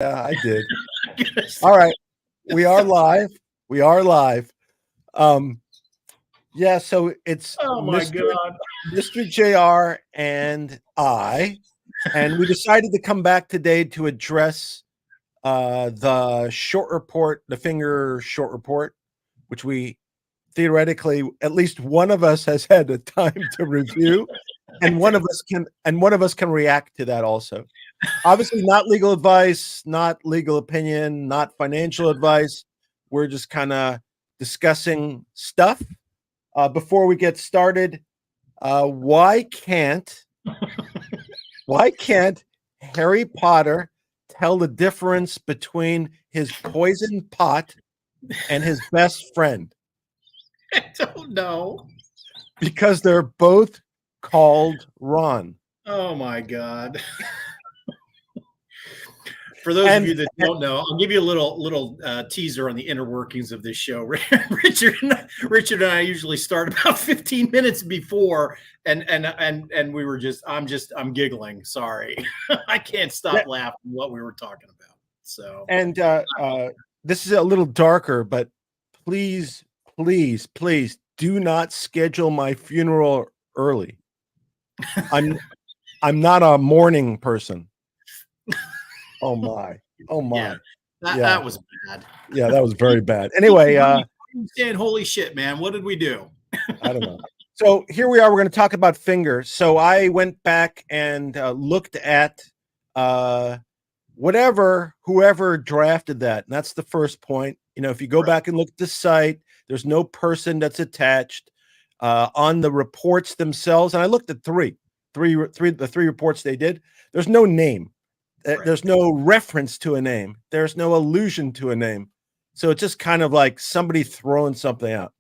Yeah, I did. All right. We are live. We are live. Um, yeah, so it's Oh my God. Mr. JR and I, and we decided to come back today to address the short report, the Fngr short report, which we theoretically, at least one of us has had the time to review, and one of us can react to that also. Obviously not legal advice, not legal opinion, not financial advice. We're just kind of discussing stuff. Before we get started, why can't Harry Potter tell the difference between his poison pot and his best friend? I don't know. Because they're both called Ron. Oh my God. For those of you that don't know, I'll give you a little teaser on the inner workings of this show. Richard and I usually start about 15 minutes before, and we were I'm giggling. Sorry, I can't stop laughing what we were talking about. So, and this is a little darker, but please do not schedule my funeral early. I'm not a morning person. Oh my. Yeah, that was bad. Yeah, that was very bad. Anyway, saying holy shit, man, what did we do? I don't know. So here we are. We're going to talk about Fngr. So I went back and looked at whoever drafted that. And that's the first point. You know, if you go back and look at the site, there's no person that's attached on the reports themselves. And I looked at the three reports they did. There's no name. There's no reference to a name. There's no allusion to a name. So it's just kind of like somebody throwing something out.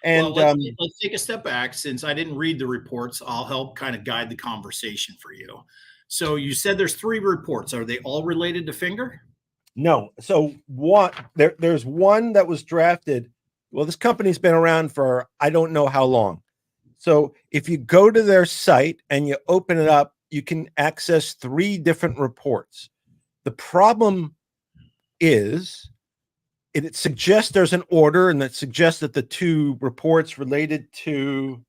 And well, let's take a step back. Since I didn't read the reports, I'll help kind of guide the conversation for you. So you said there's 3 reports. Are they all related to Fngr? No. So there's one that was drafted. Well, this company's been around for I don't know how long. So if you go to their site and you open it up, you can access 3 different reports. The problem is it suggests there's an order, and that suggests that the 2 reports related to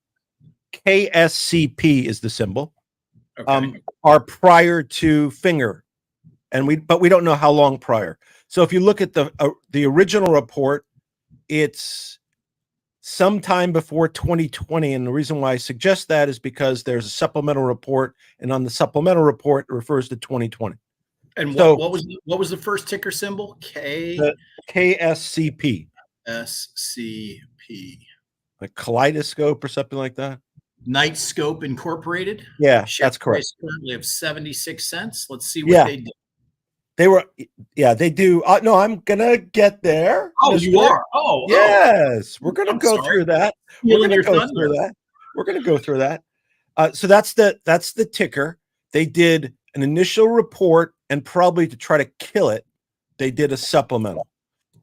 KSCP is the symbol, are prior to Fngr, but we don't know how long prior. So if you look at the original report, it's sometime before 2020, and the reason why I suggest that is because there's a supplemental report, and on the supplemental report it refers to 2020. And what was the first ticker symbol? KSCP. SCP. Like kaleidoscope or something like that. Nightscope Incorporated. Yeah, that's correct. Currently have 76 cents. Let's see what they did. They do. No, I'm gonna get there. Oh, you are. Oh, yes. We're gonna go through that. We're gonna go through that. So that's the ticker. They did an initial report, and probably to try to kill it, they did a supplemental.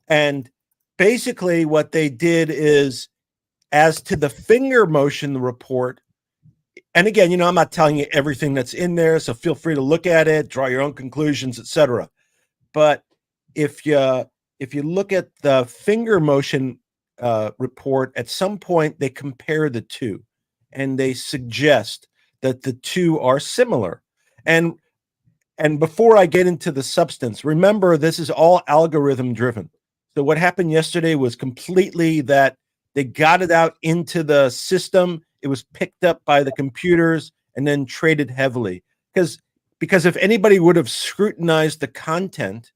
And basically, what they did is, as to the Fngr motion, the report. And again, you know, I'm not telling you everything that's in there, so feel free to look at it, draw your own conclusions, etc. But if you look at the Fngr motion report, at some point they compare the 2, and they suggest that the 2 are similar. And before I get into the substance, remember this is all algorithm driven. So what happened yesterday was completely that they got it out into the system. It was picked up by the computers and then traded heavily. Because if anybody would have scrutinized the content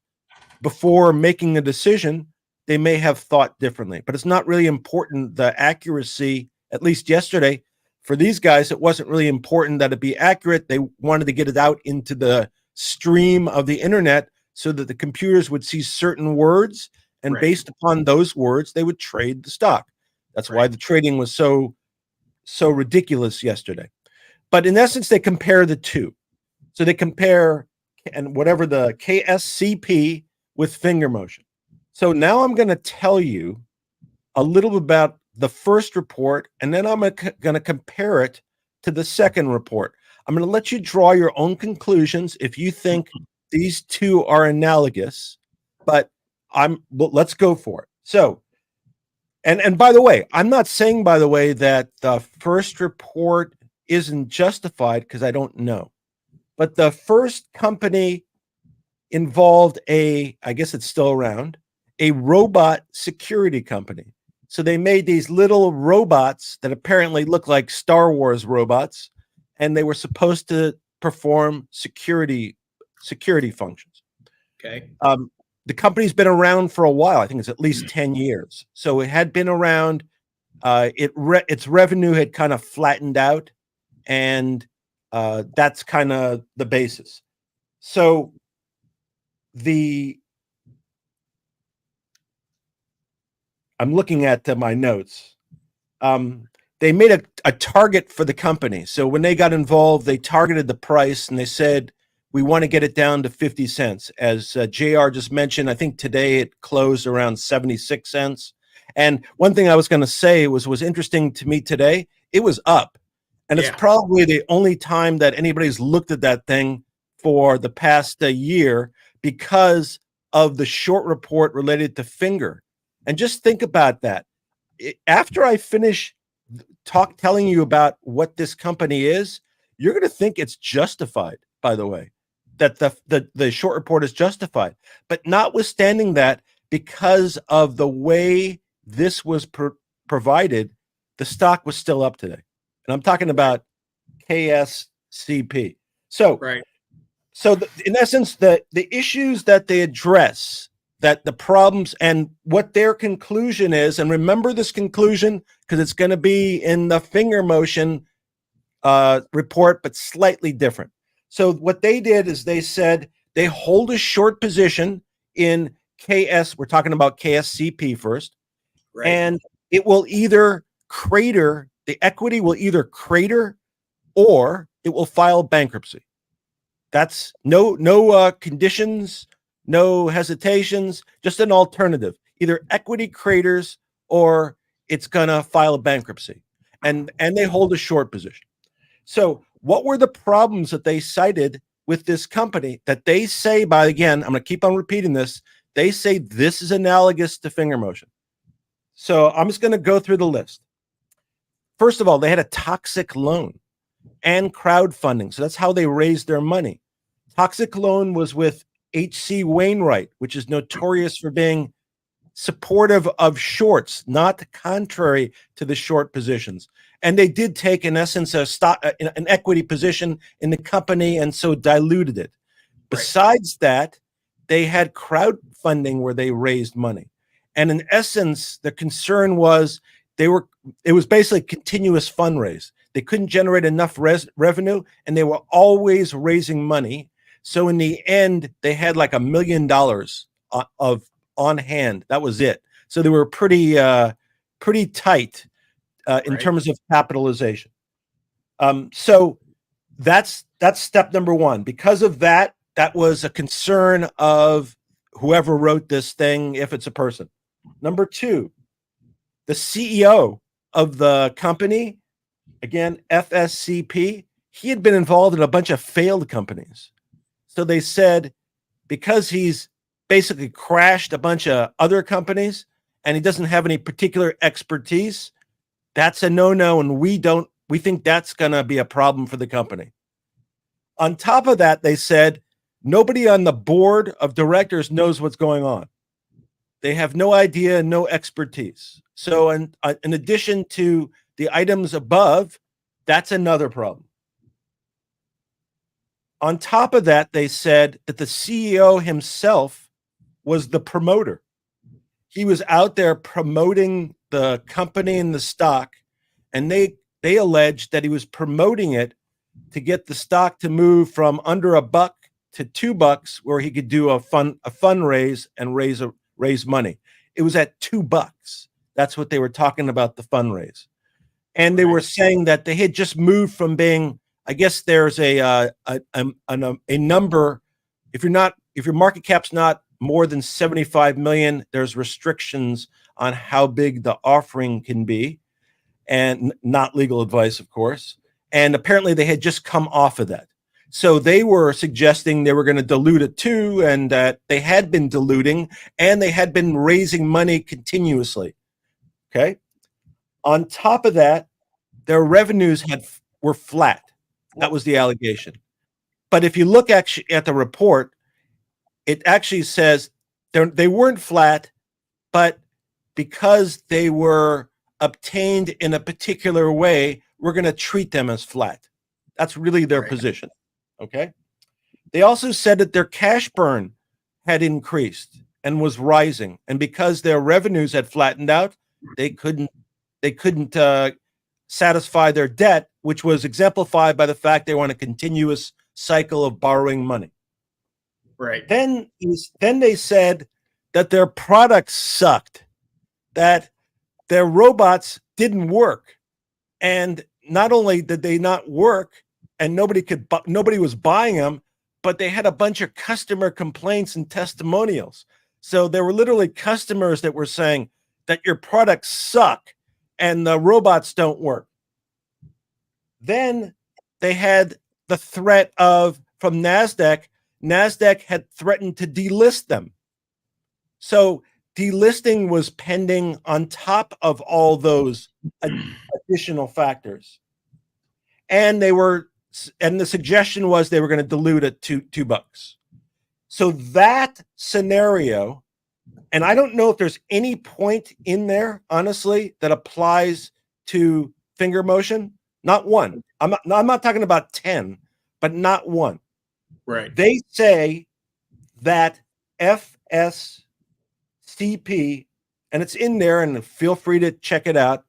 before making a decision, they may have thought differently. But it's not really important, the accuracy, at least yesterday. For these guys, it wasn't really important that it be accurate. They wanted to get it out into the stream of the internet so that the computers would see certain words, and based upon those words, they would trade the stock. That's why the trading was so ridiculous yesterday. But in essence, they compare the 2. So they compare and whatever the KSCP with Fngr motion. So now I'm going to tell you a little bit about the first report, and then I'm going to compare it to the second report. I'm going to let you draw your own conclusions if you think these two are analogous, but let's go for it. So, and by the way, I'm not saying, by the way, that the first report isn't justified, because I don't know. But the first company involved I guess it's still around, a robot security company. So they made these little robots that apparently look like Star Wars robots, and they were supposed to perform security functions. Okay. The company's been around for a while. I think it's at least 10 years. So it had been around. Its revenue had kind of flattened out, and that's kind of the basis. So I'm looking at my notes. They made a target for the company. So when they got involved, they targeted the price, and they said, we want to get it down to 50 cents. As JR just mentioned, I think today it closed around 76 cents. And one thing I was going to say was interesting to me today, it was up. And it's probably the only time that anybody's looked at that thing for the past year, because of the short report related to Fngr. And just think about that. After I finish telling you about what this company is, you're going to think it's justified, by the way, that the short report is justified. But notwithstanding that, because of the way this was provided, the stock was still up today. And I'm talking about KSCP. So, in essence, the issues that they address, that the problems, and what their conclusion is, and remember this conclusion, because it's going to be in the Fngr motion report, but slightly different. So what they did is they said they hold a short position in we're talking about KSCP first, and it will either crater, the equity will either crater, or it will file bankruptcy. That's no conditions, no hesitations, just an alternative. Either equity craters or it's gonna file a bankruptcy, and they hold a short position. So what were the problems that they cited with this company that they say, again, I'm gonna keep on repeating this, they say this is analogous to Fngr motion. So I'm just gonna go through the list. First of all, they had a toxic loan and crowdfunding. So that's how they raised their money. Toxic loan was with H.C. Wainwright, which is notorious for being supportive of shorts, not contrary to the short positions. And they did take, in essence, an equity position in the company, and so diluted it. Besides that, they had crowdfunding where they raised money. And in essence, the concern was it was basically continuous fundraise. They couldn't generate enough revenue, and they were always raising money. So in the end, they had like $1 million on hand. That was it. So they were pretty tight in terms of capitalization. So that's step number one. Because of that, that was a concern of whoever wrote this thing, if it's a person. Number two, the CEO of the company, again, FSCP, he had been involved in a bunch of failed companies. So they said, because he's basically crashed a bunch of other companies and he doesn't have any particular expertise, that's a no-no, and we think that's going to be a problem for the company. On top of that, they said nobody on the board of directors knows what's going on. They have no idea, no expertise. So in addition to the items above, that's another problem. On top of that, they said that the CEO himself was the promoter. He was out there promoting the company and the stock, and they alleged that he was promoting it to get the stock to move from under $1 to $2, where he could do a fundraise and raise money. It was at $2. That's what they were talking about, the fundraise. And they were saying that they had just moved from being, I guess there's a number, if your market cap's not more than 75 million, there's restrictions on how big the offering can be, and not legal advice, of course. And apparently they had just come off of that. So they were suggesting they were going to dilute it too, and that they had been diluting and they had been raising money continuously. Okay. On top of that, their revenues were flat. That was the allegation. But if you look actually at the report, it actually says they weren't flat, but because they were obtained in a particular way, we're going to treat them as flat. That's really their position. Okay. They also said that their cash burn had increased and was rising, and because their revenues had flattened out, they couldn't satisfy their debt, which was exemplified by the fact they were on a continuous cycle of borrowing money. Right. Then they said that their products sucked, that their robots didn't work, and not only did they not work, and nobody was buying them, but they had a bunch of customer complaints and testimonials. So there were literally customers that were saying that your products suck and the robots don't work. Then they had the threat from NASDAQ. NASDAQ had threatened to delist them. So delisting was pending on top of all those additional factors. And the suggestion was they were going to dilute it to $2. So that scenario, and I don't know if there's any point in there, honestly, that applies to finger motion. Not one. I'm not talking about 10, but not one. Right. They say that FSCP, and it's in there, and feel free to check it out.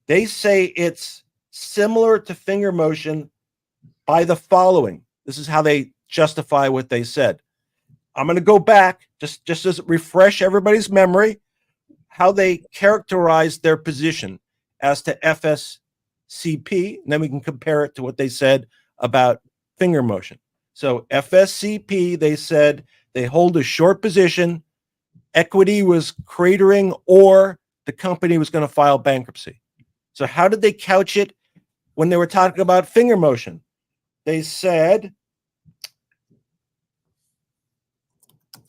They say it's similar to finger motion by the following. This is how they justify what they said. I'm going to go back just to refresh everybody's memory, how they characterized their position as to FSCP, and then we can compare it to what they said about finger motion. So FSCP, they said they hold a short position, equity was cratering, or the company was going to file bankruptcy. So how did they couch it when they were talking about finger motion? They said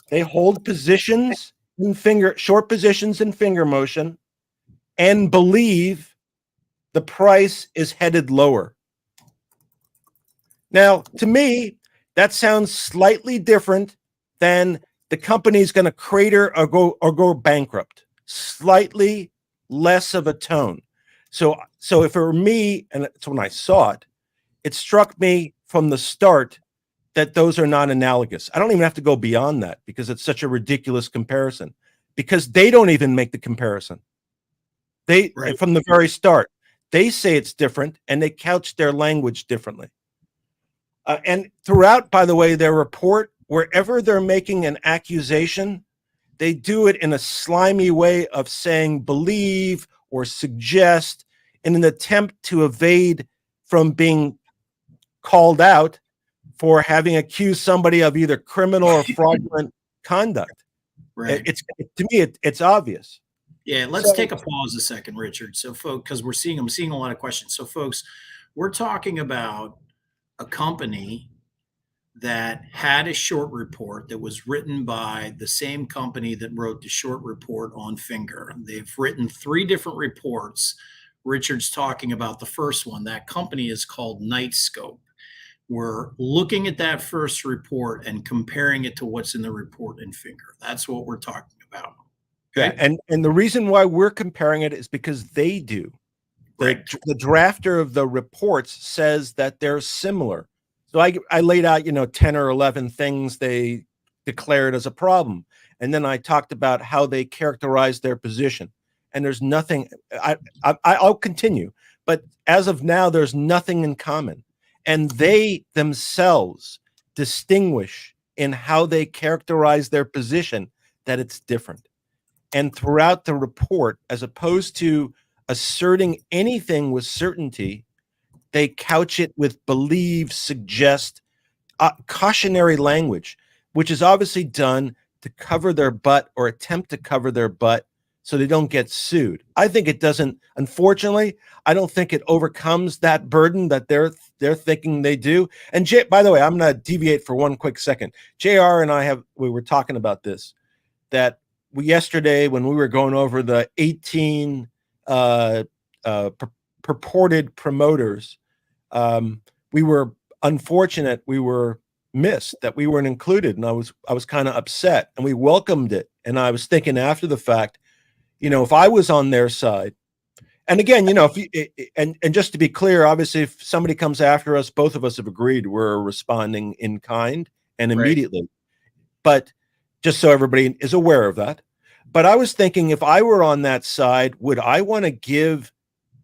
they hold positions in short positions in finger motion and believe the price is headed lower. Now, to me, that sounds slightly different than the company's going to crater or go bankrupt. Slightly less of a tone. So if it were me, and it's when I saw it, it struck me from the start that those are not analogous. I don't even have to go beyond that because it's such a ridiculous comparison, because they don't even make the comparison. From the very start, they say it's different and they couch their language differently. And throughout, by the way, their report, wherever they're making an accusation, they do it in a slimy way of saying believe or suggest in an attempt to evade from being called out for having accused somebody of either criminal or fraudulent conduct. Right. To me, it's obvious. Yeah, let's take a pause a second, Richard. So, folks, because I'm seeing a lot of questions. So, folks, we're talking about a company that had a short report that was written by the same company that wrote the short report on Fngr. They've written 3 different reports. Richard's talking about the first one. That company is called Nightscope. We're looking at that first report and comparing it to what's in the report in Fngr. That's what we're talking about. Okay. Yeah, and the reason why we're comparing it is because they do. The drafter of the reports says that they're similar. So I laid out, 10 or 11 things they declared as a problem. And then I talked about how they characterized their position. And there's nothing, I'll continue. But as of now, there's nothing in common. And they themselves distinguish in how they characterize their position that it's different. And throughout the report, as opposed to asserting anything with certainty, they couch it with believe, suggest, cautionary language, which is obviously done to cover their butt or attempt to cover their butt so they don't get sued. I think it doesn't. Unfortunately, I don't think it overcomes that burden that they're thinking they do. And by the way, I'm going to deviate for one quick second. JR and we were talking about this, that yesterday when we were going over the 18 purported promoters, we were unfortunate we were missed, that we weren't included, and I was kind of upset, and we welcomed it. And I was thinking after the fact, if I was on their side, and again, if you, and just to be clear, obviously, if somebody comes after us, both of us have agreed we're responding in kind and immediately. Right. But just so everybody is aware of that. But I was thinking, if I were on that side, would I want to give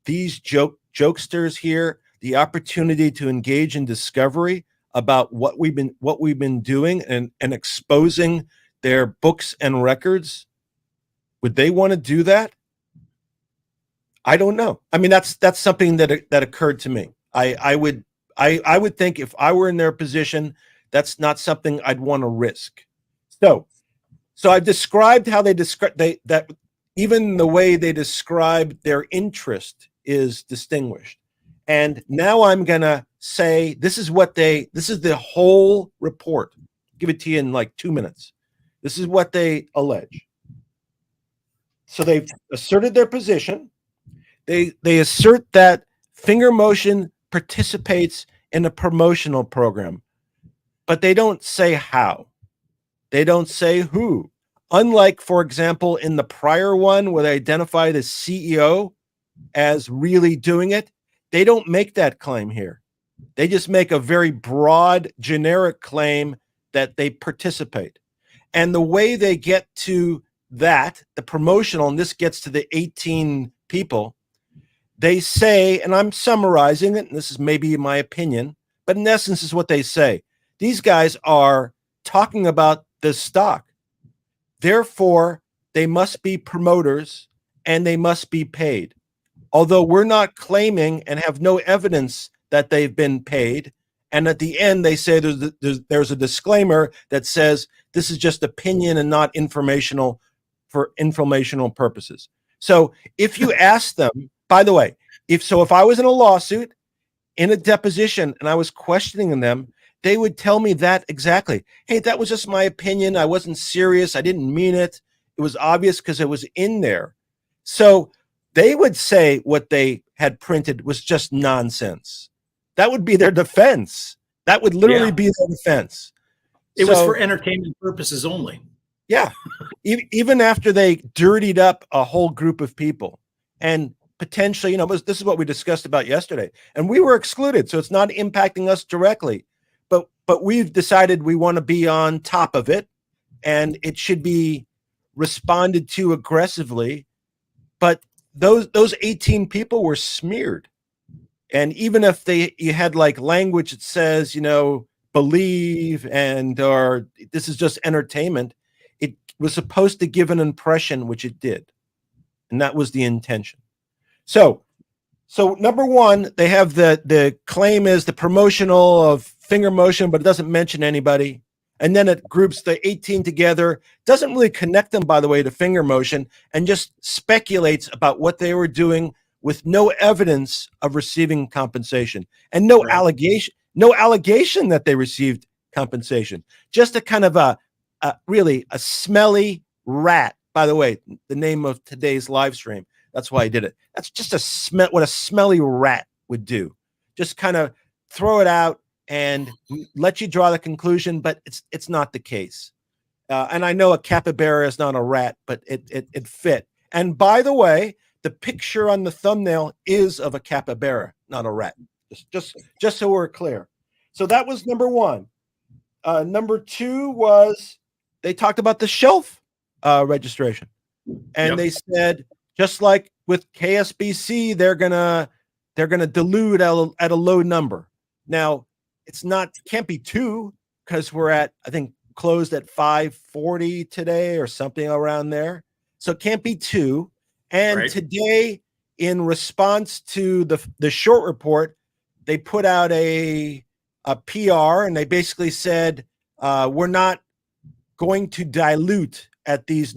these jokesters here the opportunity to engage in discovery about what we've been doing and exposing their books and records? Would they want to do that? I don't know. I mean, that's something that occurred to me. I would think if I were in their position, that's not something I'd want to risk. So I've described how that even the way they describe their interest is distinguished. And now I'm going to say, this is the whole report. Give it to you in like 2 minutes. This is what they allege. So they've asserted their position. They assert that Fngr Motion participates in a promotional program, but they don't say how. They don't say who. Unlike, for example, in the prior one where they identify the CEO as really doing it, they don't make that claim here. They just make a very broad, generic claim that they participate. And the way they get to that, the promotional, and this gets to the 18 people, they say, and I'm summarizing it, and this is maybe my opinion, but in essence is what they say. These guys are talking about the stock. Therefore, they must be promoters and they must be paid. Although we're not claiming and have no evidence that they've been paid. And at the end, they say there's a disclaimer that says this is just opinion and not informational for informational purposes. So if you ask them, by the way, if I was in a lawsuit, in a deposition, and I was questioning them, they would tell me that exactly. Hey, that was just my opinion. I wasn't serious. I didn't mean it. It was obvious because it was in there. So they would say what they had printed was just nonsense. That would be their defense. That would literally be their defense. It was for entertainment purposes only. Yeah. Even after they dirtied up a whole group of people and potentially, this is what we discussed about yesterday, and we were excluded. So it's not impacting us directly, but we've decided we want to be on top of it and it should be responded to aggressively. But those 18 people were smeared. And even if you had like language that says, believe or this is just entertainment, it was supposed to give an impression, which it did. And that was the intention. So number one, they have the claim is the promotional of Fngr Motion, but it doesn't mention anybody. And then it groups the 18 together, doesn't really connect them, by the way, to Fngr Motion, and just speculates about what they were doing with no evidence of receiving compensation and no allegation that they received compensation. Just a kind of really a smelly rat. By the way, the name of today's live stream. That's why I did it. That's just what a smelly rat would do. Just kind of throw it out and let you draw the conclusion, but it's not the case. And I know a capybara is not a rat, but it fit. And by the way, the picture on the thumbnail is of a capybara, not a rat. Just so we're clear. So that was number one. Number two was they talked about the shelf registration, and they said just like with KSBC, they're gonna dilute at a low number. Now can't be two because we're at, I think, closed at 540 today or something around there. So it can't be two. And today, in response to the short report, they put out a PR and they basically said, we're not going to dilute at these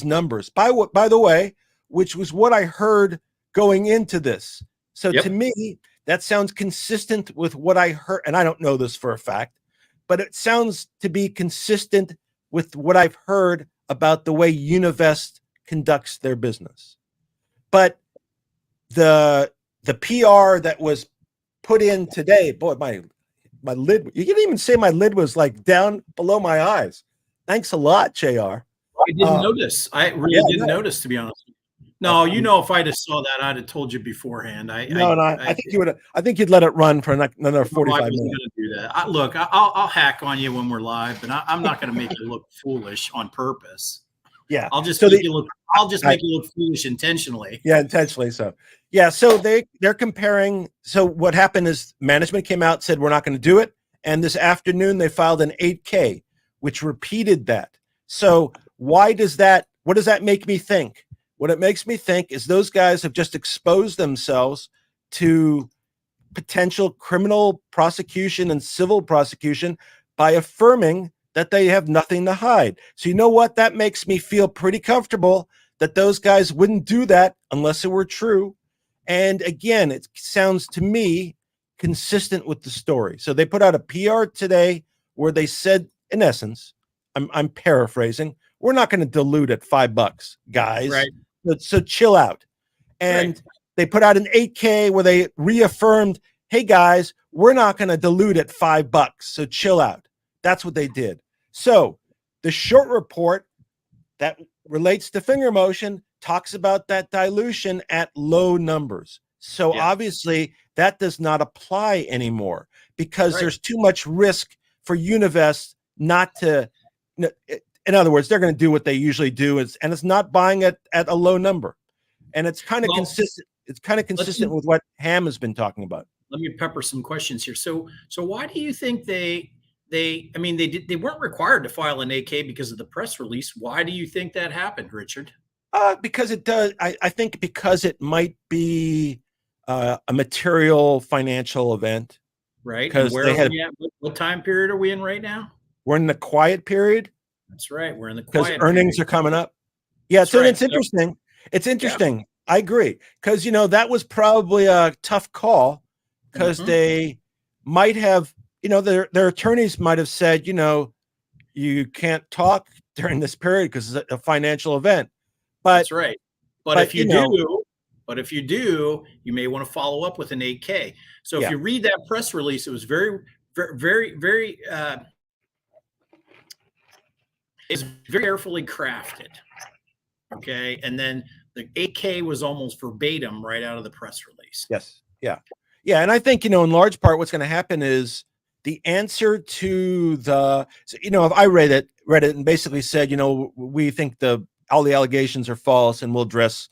numbers. By the way, which was what I heard going into this. So to me, that sounds consistent with what I heard, and I don't know this for a fact, but it sounds to be consistent with what I've heard about the way Univest conducts their business. But the PR that was put in today, boy, my lid, you can even say my lid was like down below my eyes. Thanks a lot, JR. I didn't notice. I really didn't notice, to be honest. No, if I'd have saw that, I'd have told you beforehand. I think you would. I think you'd let it run for another 45 minutes. Going to do that. Look, I'll hack on you when we're live, but I'm not going to make you look foolish on purpose. Yeah, I'll just make you look foolish intentionally. Yeah, intentionally. So yeah, so they're comparing. So what happened is management came out, said we're not going to do it, and this afternoon they filed an 8K, which repeated that. So what does that make me think? What it makes me think is those guys have just exposed themselves to potential criminal prosecution and civil prosecution by affirming that they have nothing to hide. So you know what? That makes me feel pretty comfortable that those guys wouldn't do that unless it were true. And again, it sounds to me consistent with the story. So they put out a PR today where they said, in essence, I'm paraphrasing, we're not going to dilute at $5, guys. Right. So chill out. And they put out an 8K where they reaffirmed, hey guys, we're not going to dilute at $5. So chill out. That's what they did. So the short report that relates to Fngr motion talks about that dilution at low numbers. So obviously that does not apply anymore because there's too much risk for Univest not to, in other words, they're going to do what they usually do, and it's not buying at a low number. And it's kind of consistent. It's kind of consistent with what Ham has been talking about. Let me pepper some questions here. So why do you think they weren't required to file an 8K because of the press release? Why do you think that happened, Richard? Because it does. I think because it might be a material financial event. Right. Because what time period are we in right now? We're in the quiet period. That's right. We're in the quiet because earnings are coming up. Yeah. So it's interesting. It's interesting. Yeah. I agree. Because, that was probably a tough call because they might have, their attorneys might have said, you can't talk during this period because it's a financial event. But that's right. But if you do, you may want to follow up with an 8K. So if you read that press release, it was very, very, very, it's very carefully crafted. Okay. And then the 8K was almost verbatim right out of the press release. Yes. Yeah. Yeah. And I think, in large part, what's going to happen is the answer to if I read it and basically said, we think all the allegations are false and we'll address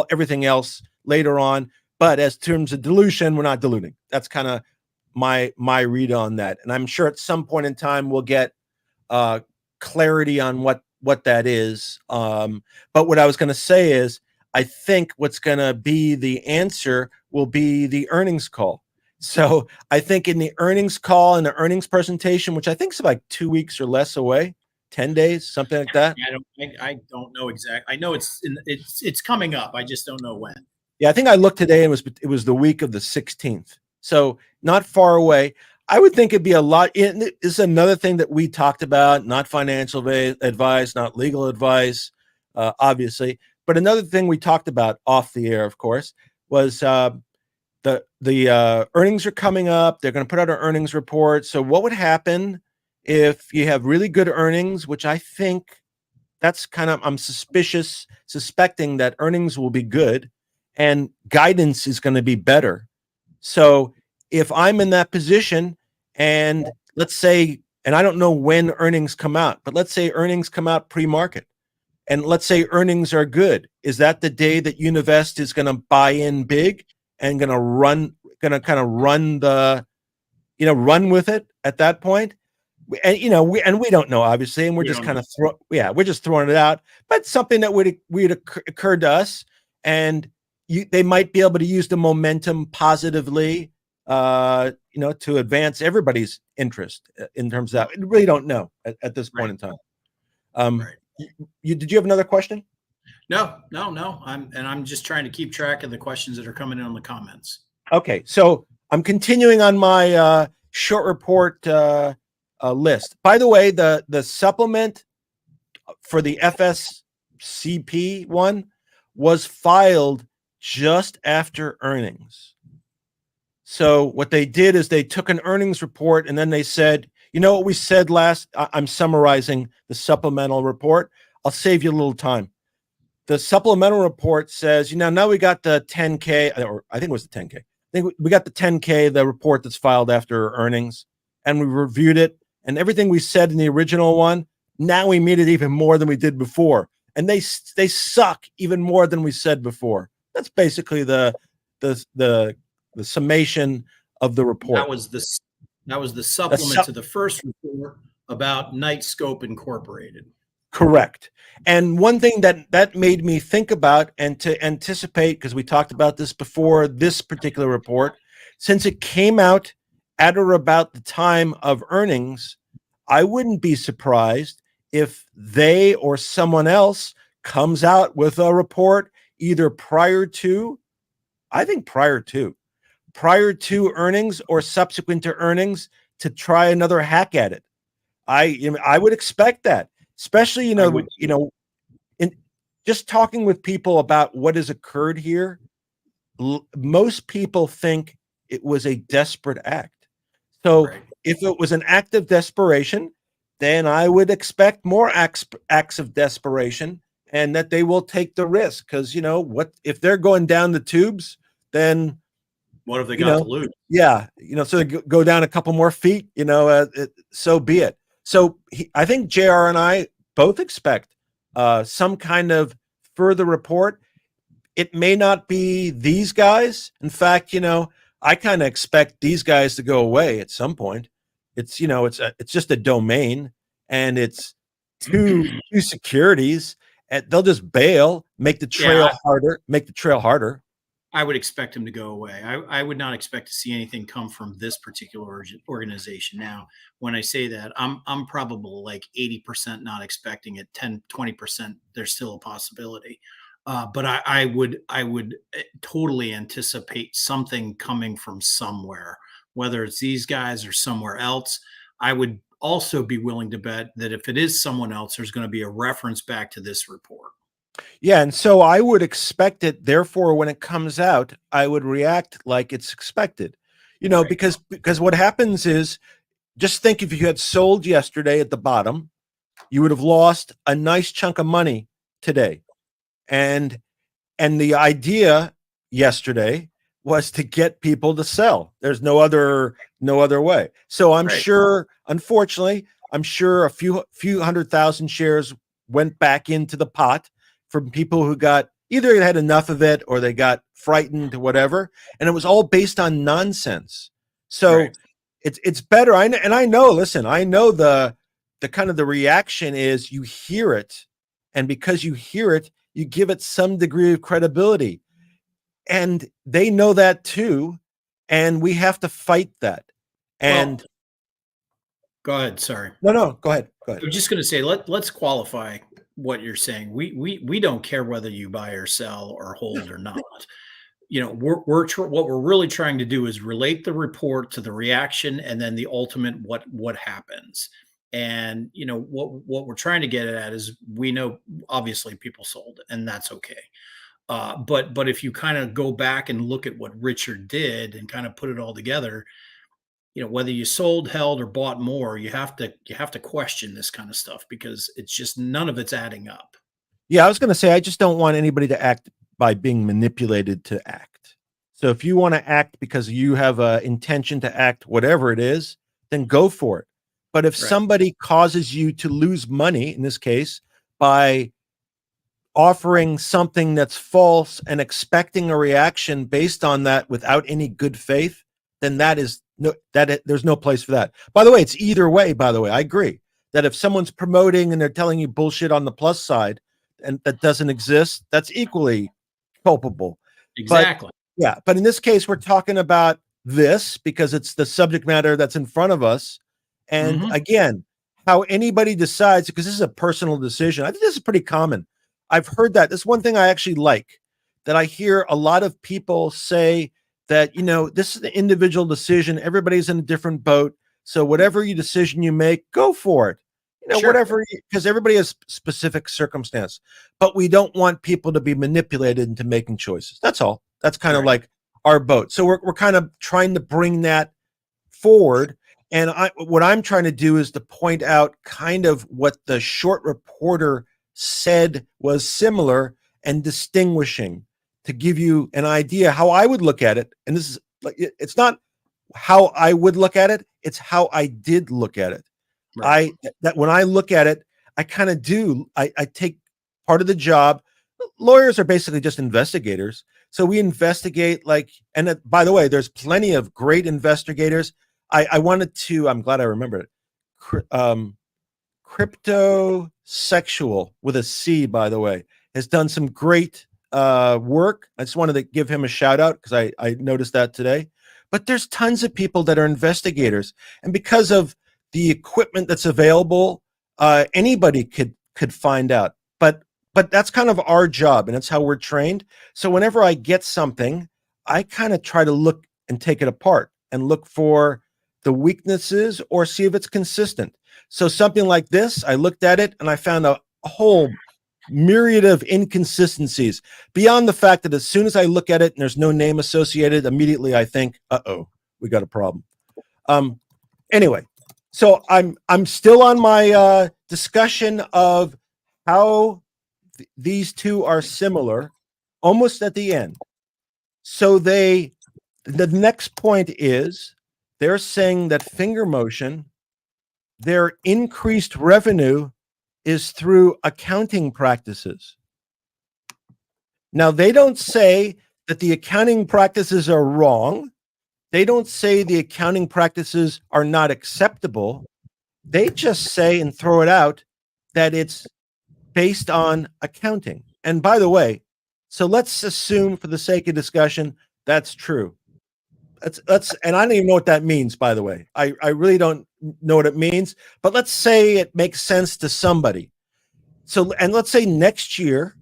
everything else later on. But as terms of dilution, we're not diluting. That's kind of my read on that. And I'm sure at some point in time we'll get clarity on what that is. But what I was going to say is, I think what's going to be the answer will be the earnings call. So I think in the earnings call and the earnings presentation, which I think is like 2 weeks or less away, 10 days, something like that. I don't know exactly. I know it's coming up. I just don't know when. Yeah, I think I looked today and it was the week of the 16th. So not far away. I would think it'd be a lot. This is another thing that we talked about, not financial advice, not legal advice, obviously. But another thing we talked about off the air, of course, was the earnings are coming up. They're going to put out an earnings report. So what would happen if you have really good earnings, which I think that's I'm suspecting that earnings will be good and guidance is going to be better. So if I'm in that position and let's say, and I don't know when earnings come out, but let's say earnings come out pre-market and let's say earnings are good. Is that the day that Univest is going to buy in big and going to kind of run run with it at that point? And we don't know, obviously, and we're just kind of we're just throwing it out. But something that would occur to us, and they might be able to use the momentum positively, to advance everybody's interest in terms of that. We really don't know at this point in time. Did you have another question? No. I'm just trying to keep track of the questions that are coming in on the comments. Okay, so I'm continuing on my short report list. By the way, the supplement for the FSCP one was filed just after earnings. So what they did is they took an earnings report and then they said, you know what we said last? I'm summarizing the supplemental report. I'll save you a little time. The supplemental report says, now we got the 10K, or I think it was the 10K. I think we got the 10K, the report that's filed after earnings, and we reviewed it. And everything we said in the original one, now we meet it even more than we did before. And they suck even more than we said before. That's basically the summation of the report. That was the supplement to the first report about Nightscope Incorporated. Correct. And one thing that made me think about and to anticipate, because we talked about this before this particular report, since it came out at or about the time of earnings, I wouldn't be surprised if they or someone else comes out with a report either prior to earnings or subsequent to earnings to try another hack at it. I would expect that. Especially, in just talking with people about what has occurred here, most people think it was a desperate act. So if it was an act of desperation, then I would expect more acts of desperation and that they will take the risk. Because, what if they're going down the tubes, then what have they got to lose? Yeah. So they go down a couple more feet, so be it. So I think JR and I both expect some kind of further report. It may not be these guys. In fact, I kind of expect these guys to go away at some point. It's it's just a domain, and it's two securities, and they'll just bail, make the trail harder. I would expect him to go away. I would not expect to see anything come from this particular organization. Now, when I say that, I'm probably like 80% not expecting it. 10-20% there's still a possibility. But I would totally anticipate something coming from somewhere, whether it's these guys or somewhere else. I would also be willing to bet that if it is someone else, there's going to be a reference back to this report. Yeah, and so I would expect it. Therefore, when it comes out, I would react like it's expected. Because what happens is, just think if you had sold yesterday at the bottom, you would have lost a nice chunk of money today. And the idea yesterday was to get people to sell. There's no other way. So I'm sure, unfortunately, a few 100,000 shares went back into the pot from people who got either had enough of it or they got frightened or whatever, and it was all based on nonsense. So it's better. I know. Listen, I know the kind of the reaction is you hear it, and because you hear it, you give it some degree of credibility, and they know that too, and we have to fight that. And go ahead. Sorry. No. Go ahead. I'm just going to say let's qualify what you're saying. We don't care whether you buy or sell or hold or not. What we're really trying to do is relate the report to the reaction and then the ultimate what happens. And what we're trying to get at is, we know obviously people sold, and that's okay. But if you kind of go back and look at what Richard did and kind of put it all together, whether you sold, held, or bought more, you have to question this kind of stuff, because it's just none of it's adding up. Yeah, I was going to say, I just don't want anybody to act by being manipulated to act. So if you want to act because you have an intention to act, whatever it is, then go for it. But if somebody causes you to lose money, in this case, by offering something that's false and expecting a reaction based on that without any good faith, then there's no place for that. By the way, it's either way. By the way, I agree that if someone's promoting and they're telling you bullshit on the plus side and that doesn't exist, that's equally culpable. Exactly. But in this case, we're talking about this because it's the subject matter that's in front of us. And again, how anybody decides, because this is a personal decision. I think this is pretty common. I've heard that. This is one thing I actually like, that I hear a lot of people say that, this is an individual decision. Everybody's in a different boat. So whatever decision you make, go for it. Sure. Whatever, because everybody has specific circumstance, but we don't want people to be manipulated into making choices. That's all. That's kind of like our boat. So we're kind of trying to bring that forward. And what I'm trying to do is to point out kind of what the short reporter said was similar and distinguishing, to give you an idea how I would look at it. And this is like, it's not how I would look at it, it's how I did look at it. Right. That when I look at it, I kind of do. I take part of the job. Lawyers are basically just investigators. So we investigate, and by the way, there's plenty of great investigators. I'm glad I remembered it. Cryptosexual with a C, by the way, has done some great work. I just wanted to give him a shout out because I noticed that today. But there's tons of people that are investigators. And because of the equipment that's available, anybody could find out. But that's kind of our job, and that's how we're trained. So whenever I get something, I kind of try to look and take it apart and look for the weaknesses or see if it's consistent. So something like this, I looked at it and I found a whole myriad of inconsistencies, beyond the fact that as soon as I look at it and there's no name associated, immediately I think, uh-oh, we got a problem. Anyway, so I'm still on my discussion of how these two are similar, almost at the end. So the next point is they're saying that Fngr Motion, their increased revenue is through accounting practices. Now, they don't say that the accounting practices are wrong. They don't say the accounting practices are not acceptable. They just say and throw it out that it's based on accounting. And by the way, so let's assume for the sake of discussion, that's true. And I don't even know what that means, by the way. I really don't know what it means, but let's say it makes sense to somebody. So, and let's say next year,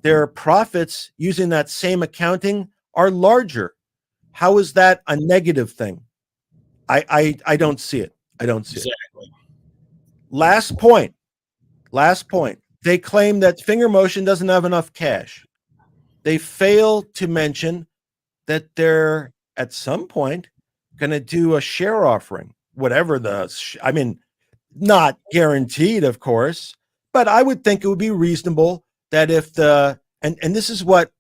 their profits using that same accounting are larger. How is that a negative thing? I don't see it. I don't see it. Last point. They claim that Fngr Motion doesn't have enough cash. They fail to mention that they're at some point going to do a share offering, whatever not guaranteed, of course, but I would think it would be reasonable that if and this is what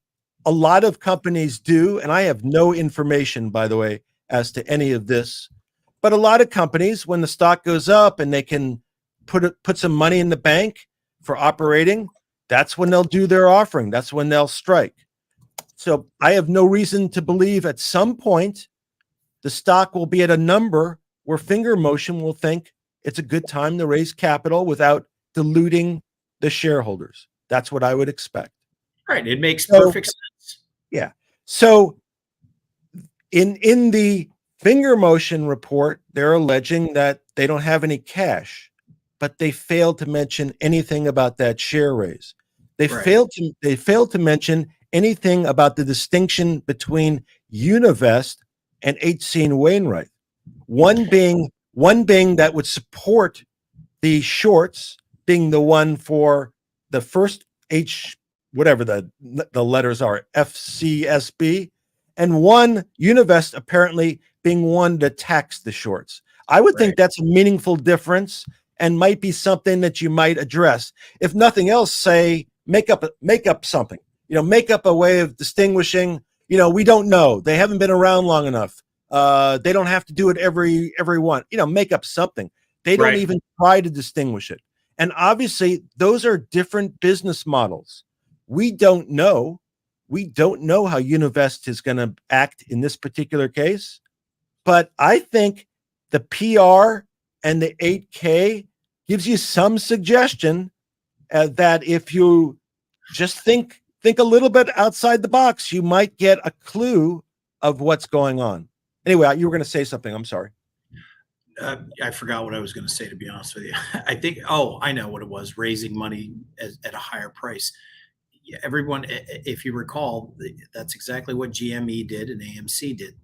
a lot of companies do, and I have no information, by the way, as to any of this, but a lot of companies, when the stock goes up and they can put some money in the bank for operating, that's when they'll do their offering. That's when they'll strike. So I have no reason to believe at some point the stock will be at a number where Fngr Motion will think it's a good time to raise capital without diluting the shareholders. That's what I would expect. Right. It makes perfect sense. Yeah. So in the Fngr Motion report, they're alleging that they don't have any cash, but they failed to mention anything about that share raise. They failed to mention anything about the distinction between Univest and H.C. Wainwright. One being that would support the shorts, being the one for the first whatever the letters are, FCSB, and one Univest apparently being one that attacks the shorts. I would think that's a meaningful difference and might be something that you might address. If nothing else, say make up something. Make up a way of distinguishing. We don't know. They haven't been around long enough. They don't have to do it every one. Make up something. They don't even try to distinguish it. And obviously, those are different business models. We don't know. We don't know how Univest is going to act in this particular case. But I think the PR and the 8K gives you some suggestion that if you just think a little bit outside the box, you might get a clue of what's going on. Anyway, you were going to say something. I'm sorry. I forgot what I was going to say, to be honest with you. I think, oh, I know what it was, raising money at a higher price. Yeah, everyone, if you recall, that's exactly what GME did and AMC did.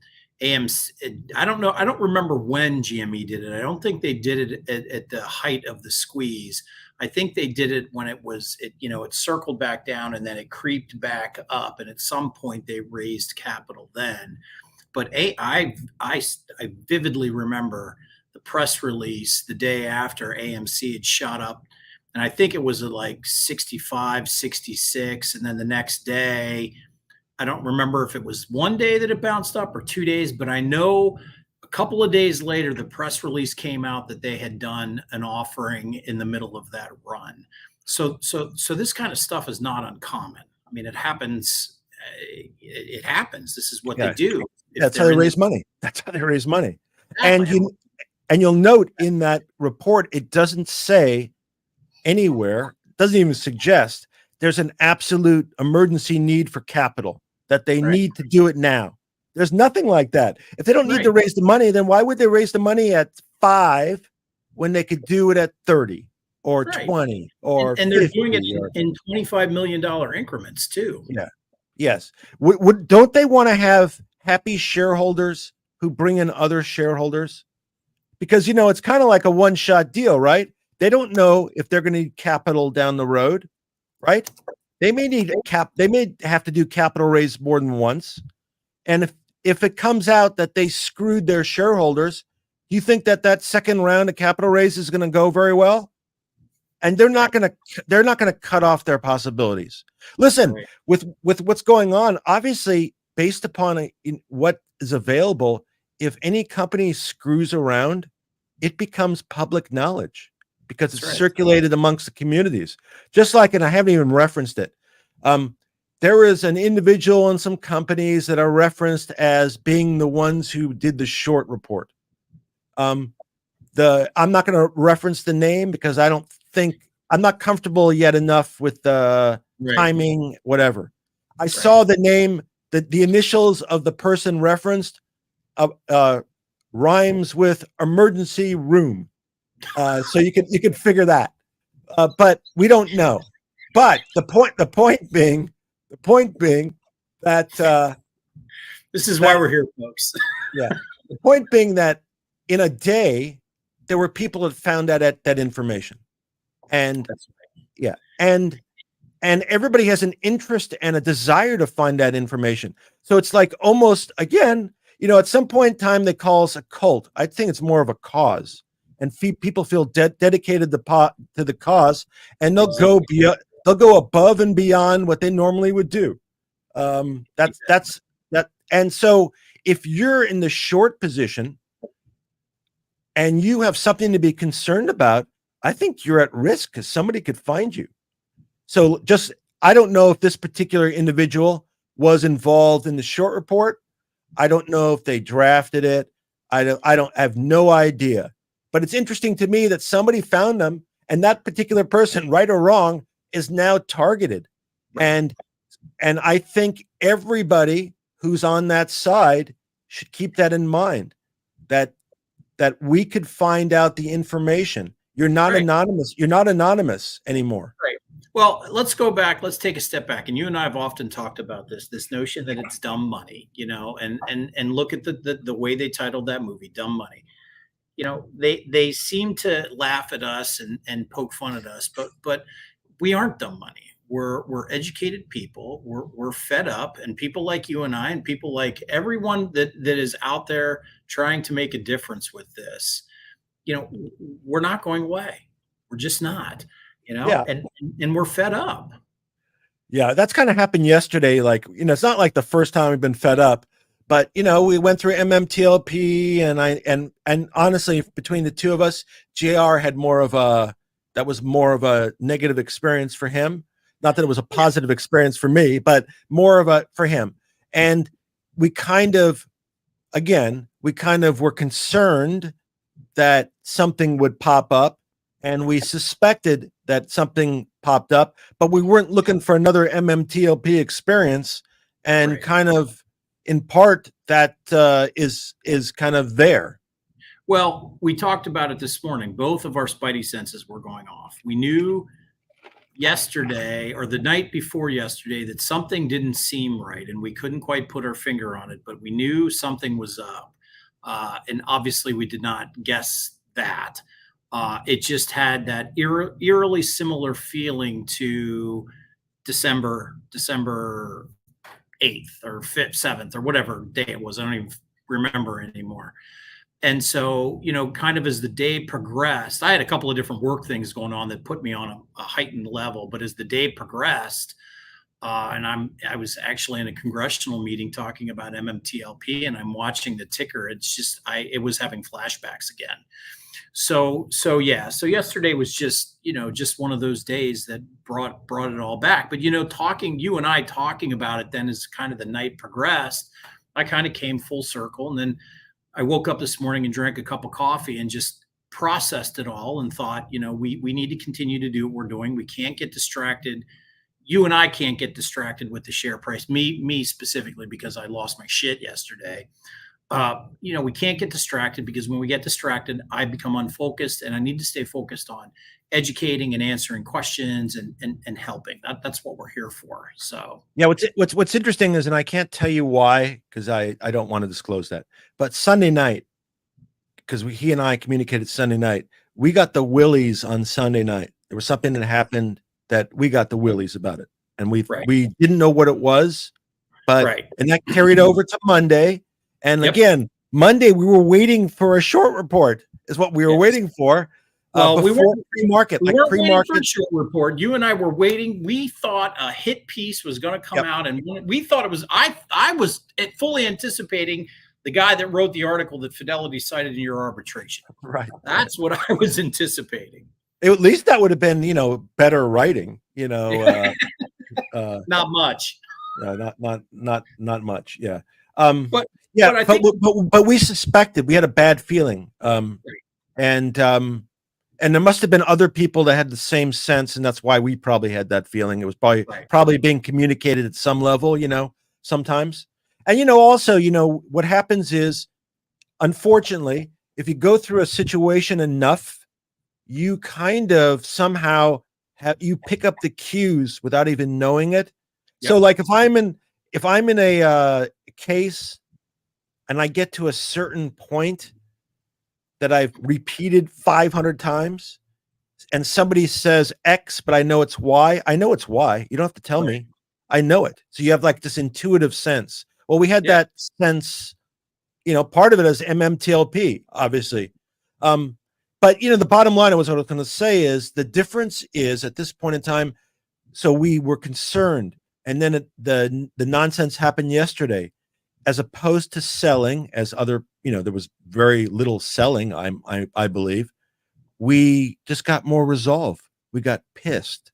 AMC, I don't know, I don't remember when GME did it. I don't think they did it at the height of the squeeze. I think they did it when it circled back down and then it creeped back up. And at some point they raised capital then. But I vividly remember the press release the day after AMC had shot up, and I think it was at like 65, 66. And then the next day, I don't remember if it was one day that it bounced up or 2 days, but I know a couple of days later, the press release came out that they had done an offering in the middle of that run. So this kind of stuff is not uncommon. I mean, it happens. It happens. This is what they do. That's how they raise money. That's how they raise money. Exactly. And you'll note in that report, it doesn't say anywhere, doesn't even suggest there's an absolute emergency need for capital, that they need to do it now. There's nothing like that. If they don't need to raise the money, then why would they raise the money at 5 when they could do it at 30 or 20 or and they're doing it in $25 million increments too. Yeah. Yes. Don't they want to have happy shareholders who bring in other shareholders? Because, it's kind of like a one-shot deal, right? They don't know if they're going to need capital down the road, right? They may need they may have to do capital raise more than once. And if it comes out that they screwed their shareholders, you think that second round of capital raise is going to go very well? And they're not going to cut off their possibilities. Listen, with what's going on, obviously, based upon what is available, if any company screws around, it becomes public knowledge because it's circulated amongst the communities. Just like, and I haven't even referenced it, there is an individual and some companies that are referenced as being the ones who did the short report. I'm not going to reference the name because I'm not comfortable yet enough with the timing, whatever. I saw the name, the initials of the person referenced rhymes with emergency room. So you could figure that. But we don't know. But the point being that this is why we're here, folks. Yeah. The point being that in a day, there were people that found out that information. And and everybody has an interest and a desire to find that information. So it's like almost, again, at some point in time, they call us a cult. I think it's more of a cause, and people feel dedicated to the cause, and they'll go above and beyond what they normally would do. That's that. And so if you're in the short position and you have something to be concerned about, I think you're at risk because somebody could find you. So I don't know if this particular individual was involved in the short report. I don't know if they drafted it. I have no idea. But it's interesting to me that somebody found them, and that particular person, right or wrong, is now targeted. And I think everybody who's on that side should keep that in mind, that we could find out the information. You're not anonymous. You're not anonymous anymore. Right. Well, let's go back. Let's take a step back. And you and I have often talked about this notion that it's dumb money, and look at the way they titled that movie, Dumb Money. They seem to laugh at us and poke fun at us, but we aren't dumb money. We're educated people. We're fed up, and people like you and I, and people like everyone that is out there trying to make a difference with this. We're not going away. We're just not. And we're fed up. Yeah, that's kind of happened yesterday. Like, it's not like the first time we've been fed up, but we went through MMTLP, and honestly, between the two of us, JR had more of a negative experience for him. Not that it was a positive experience for me, but more of a for him. And we kind of were concerned that something would pop up, and we suspected that something popped up, but we weren't looking for another MMTLP experience. And kind of in part that is kind of there. Well, we talked about it this morning. Both of our spidey senses were going off. We knew yesterday or the night before yesterday that something didn't seem right and we couldn't quite put our finger on it, but we knew something was up. And obviously, we did not guess that. It just had that eerily similar feeling to December 8th or 5th, 7th, or whatever day it was. I don't even remember anymore. And so, kind of as the day progressed, I had a couple of different work things going on that put me on a heightened level. But as the day progressed, and I was actually in a congressional meeting talking about MMTLP, and I'm watching the ticker. It's just it was having flashbacks again. So yeah. So yesterday was just one of those days that brought it all back. But you and I talking about it then as kind of the night progressed, I kind of came full circle, and then I woke up this morning and drank a cup of coffee and just processed it all and thought, we need to continue to do what we're doing. We can't get distracted. You and I can't get distracted with the share price. Me specifically, because I lost my shit yesterday. We can't get distracted, because when we get distracted, I become unfocused, and I need to stay focused on educating and answering questions and helping. That's what we're here for. So yeah, what's interesting is, and I can't tell you why, because I don't want to disclose that, but Sunday night, because he and I communicated Sunday night, we got the willies on Sunday night. There was something that happened that we got the willies about it, and we didn't know what it was, but and that carried over to Monday. And again, Monday we were waiting for a short report, is what we were waiting for. Well, we were pre-market, like pre-market short report. You and I were waiting. We thought a hit piece was going to come out, and we thought it was. I was fully anticipating the guy that wrote the article that Fidelity cited in your arbitration. Right. That's what I was anticipating. At least that would have been, better writing. Not much. Not much. Yeah. But we suspected, we had a bad feeling. And there must have been other people that had the same sense, and that's why we probably had that feeling. It was probably being communicated at some level, sometimes. And also, what happens is, unfortunately, if you go through a situation enough, you kind of somehow you pick up the cues without even knowing it. So like if I'm in a case and I get to a certain point that I've repeated 500 times, and somebody says X, but I know it's Y. I know it's Y. You don't have to tell me. I know it. So you have like this intuitive sense. Well, we had that sense, part of it is MMTLP, obviously. But the bottom line of what I was going to say is, the difference is at this point in time, so we were concerned, and then the nonsense happened yesterday, as opposed to selling, as other, there was very little selling, I believe. We just got more resolve. We got pissed.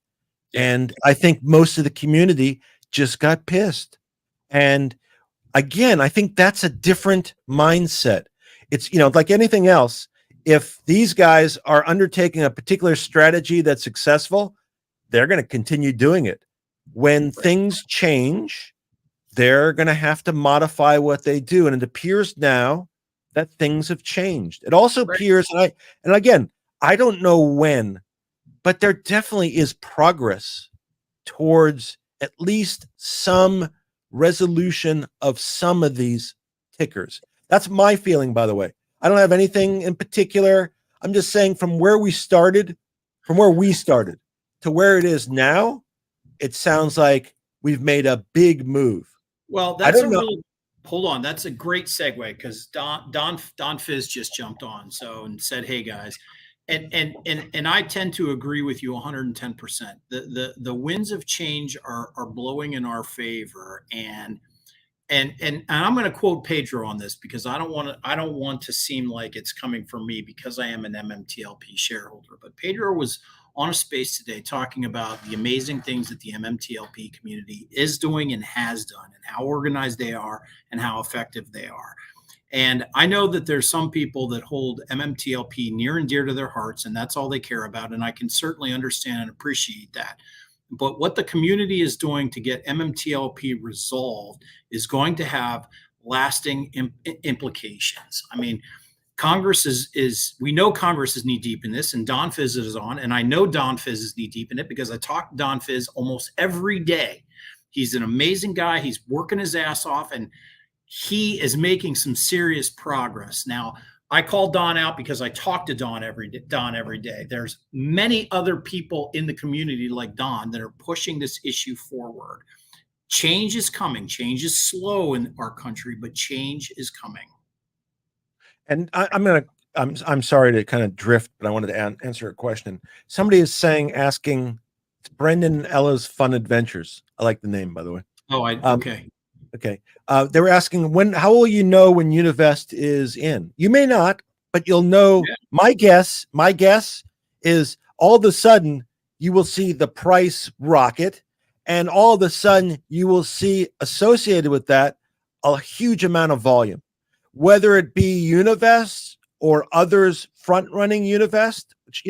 And I think most of the community just got pissed. And again, I think that's a different mindset. It's, like anything else, if these guys are undertaking a particular strategy that's successful, they're going to continue doing it. When things change, they're going to have to modify what they do. And it appears now that things have changed. It also appears, and again, I don't know when, but there definitely is progress towards at least some resolution of some of these tickers. That's my feeling, by the way. I don't have anything in particular. I'm just saying, from where we started to where it is now, it sounds like we've made a big move. Well, that's hold on. That's a great segue, because Don Fizz just jumped on and said, "Hey guys," and I tend to agree with you 110%. The winds of change are blowing in our favor, and I'm going to quote Pedro on this, because I don't want to seem like it's coming from me, because I am an MMTLP shareholder. But Pedro was on a space today talking about the amazing things that the MMTLP community is doing and has done, and how organized they are and how effective they are. And I know that there's some people that hold MMTLP near and dear to their hearts, and that's all they care about. And I can certainly understand and appreciate that. But what the community is doing to get MMTLP resolved is going to have lasting implications. I mean, Congress we know Congress is knee deep in this, and Don Fizz is on, and I know Don Fizz is knee deep in it because I talk to Don Fizz almost every day. He's an amazing guy. He's working his ass off, and he is making some serious progress. Now, I call Don out because I talk to Don every day. There's many other people in the community like Don that are pushing this issue forward. Change is coming. Change is slow in our country, but change is coming. And I'm sorry to kind of drift, but I wanted to answer a question. Somebody is asking, it's Brendan and Ella's Fun Adventures. I like the name, by the way. Oh, okay. Okay. They were asking how will you know when Univest is in? You may not, but you'll know. Yeah. My guess is all of a sudden you will see the price rocket, and all of a sudden you will see associated with that a huge amount of volume. Whether it be Univest or others front running Univest, which,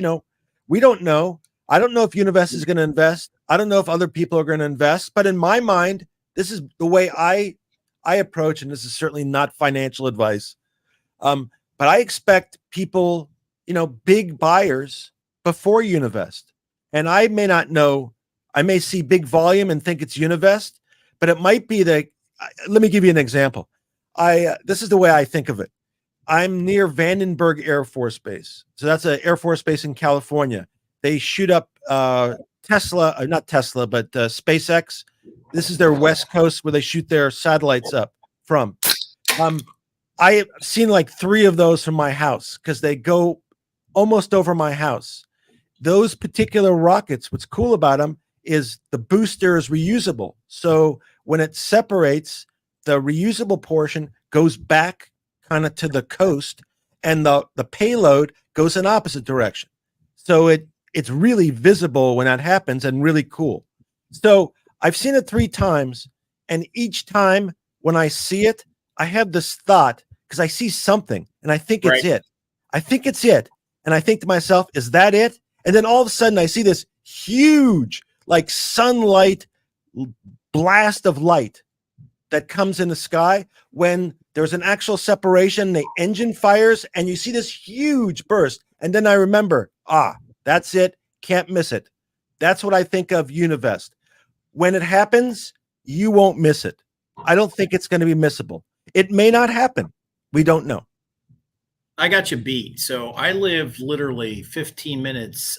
we don't know. I don't know if Univest is going to invest. I don't know if other people are going to invest. But in my mind, this is the way I approach, and this is certainly not financial advice. But I expect people, big buyers before Univest. And I may not know. I may see big volume and think it's Univest, but it might be let me give you an example. This is the way I think of it. I'm near Vandenberg Air Force Base. So that's an Air Force base in California. They shoot up not Tesla, but SpaceX. This is their West Coast where they shoot their satellites up from. I have seen like 3 of those from my house because they go almost over my house. Those particular rockets, what's cool about them is the booster is reusable. So when it separates, the reusable portion goes back kind of to the coast, and the payload goes in opposite direction. So it's really visible when that happens and really cool. So I've seen it 3 times, and each time when I see it, I have this thought because I see something and I think it's it. I think it's it. And I think to myself, is that it? And then all of a sudden I see this huge, like sunlight blast of light that comes in the sky when there's an actual separation, the engine fires, and you see this huge burst. And then I remember, that's it. Can't miss it. That's what I think of Univest. When it happens, you won't miss it. I don't think it's going to be missable. It may not happen. We don't know. I got you beat. So I live literally 15 minutes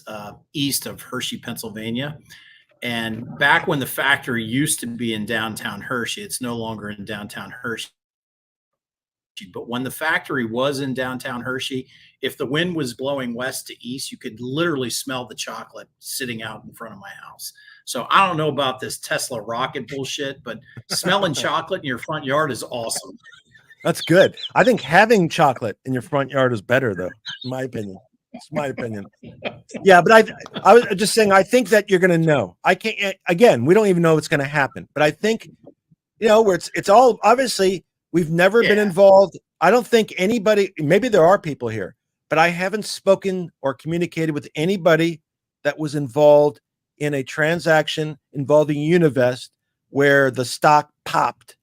east of Hershey, Pennsylvania. And back when the factory used to be in downtown Hershey, it's no longer in downtown Hershey. But when the factory was in downtown Hershey, if the wind was blowing west to east, you could literally smell the chocolate sitting out in front of my house. So I don't know about this Tesla rocket bullshit, but smelling chocolate in your front yard is awesome. That's good. I think having chocolate in your front yard is better, though, in my opinion. It's my opinion. Yeah, but I was just saying, I think that you're going to know. I can't, again, we don't even know what's going to happen. But I think, where it's all, obviously, we've never been involved. I don't think anybody, maybe there are people here, but I haven't spoken or communicated with anybody that was involved in a transaction involving Univest where the stock popped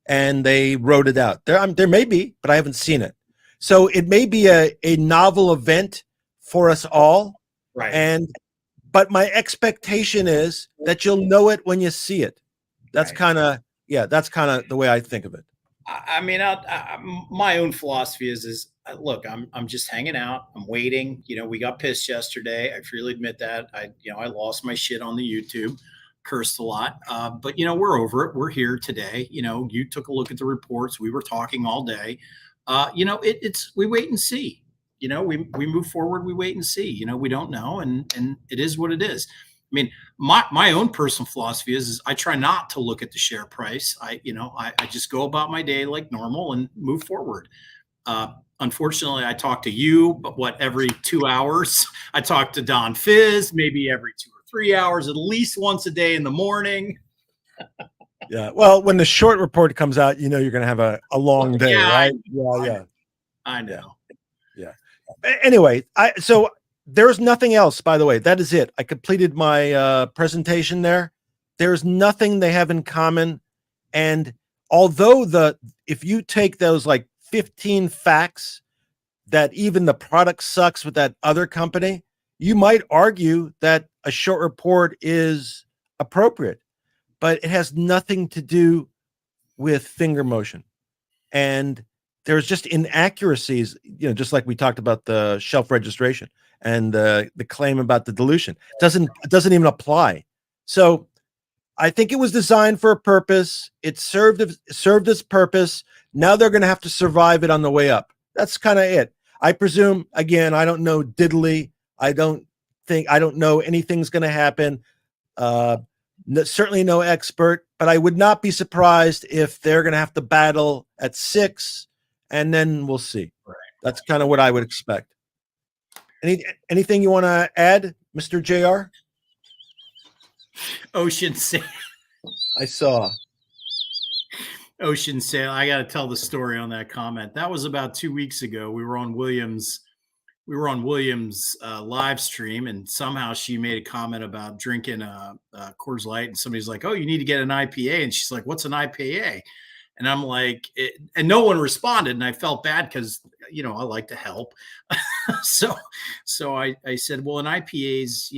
and they wrote it out. There may be, but I haven't seen it. So it may be a novel event for us all. Right. But my expectation is that you'll know it when you see it. That's kind of the way I think of it. I mean, my own philosophy is look, I'm just hanging out. I'm waiting. We got pissed yesterday. I freely admit that. I lost my shit on the YouTube, cursed a lot. But we're over it. We're here today. You took a look at the reports. We were talking all day. We wait and see. We move forward. We wait and see. We don't know, and it is what it is. I mean, my own personal philosophy is I try not to look at the share price. I just go about my day like normal and move forward. Unfortunately, I talk to you, but every 2 hours? I talk to Don Fizz, maybe every 2 or 3 hours, at least once a day in the morning. Yeah. Well, when the short report comes out, you're going to have a long day, right? Yeah. I know. Yeah. Anyway, so there's nothing else, by the way. That is it. I completed my presentation there. There's nothing they have in common. And although if you take those like 15 facts, that even the product sucks with that other company, you might argue that a short report is appropriate, but it has nothing to do with finger motion. And there's just inaccuracies, just like we talked about the shelf registration and the claim about the dilution. It doesn't even apply. So I think it was designed for a purpose. It served its purpose. Now they're going to have to survive it on the way up. That's kind of it. I presume, again, I don't know diddly. I don't know anything's going to happen. Certainly no expert, but I would not be surprised if they're going to have to battle at 6, and then we'll see. Right. That's kind of what I would expect. Anything you want to add, Mr. JR? Ocean Sail. I saw. Ocean Sail. I got to tell the story on that comment. That was about 2 weeks ago. We were on Williams' live stream, and somehow she made a comment about drinking a Coors Light, and somebody's like, "Oh, you need to get an IPA," and she's like, "What's an IPA?" And I'm like, and no one responded, and I felt bad because I like to help. so I said, well, an IPA is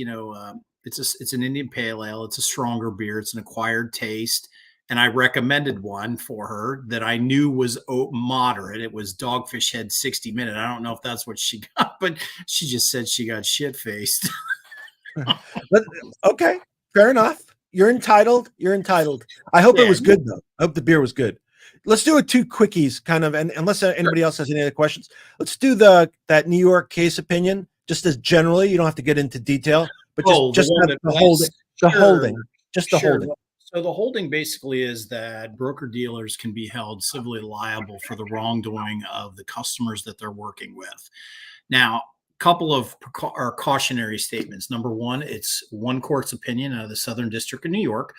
it's an Indian Pale Ale. It's a stronger beer. It's an acquired taste. And I recommended one for her that I knew was moderate. It was Dogfish Head 60 Minute. I don't know if that's what she got, but she just said she got shit-faced. Okay, fair enough. You're entitled. I hope it was good, though. I hope the beer was good. Let's do 2 quickies, kind of, and unless anybody else has any other questions, let's do that New York case opinion, just as generally. You don't have to get into detail, but just the holding. So the holding basically is that broker-dealers can be held civilly liable for the wrongdoing of the customers that they're working with. Now, a couple of cautionary statements. Number one, it's one court's opinion out of the Southern District of New York,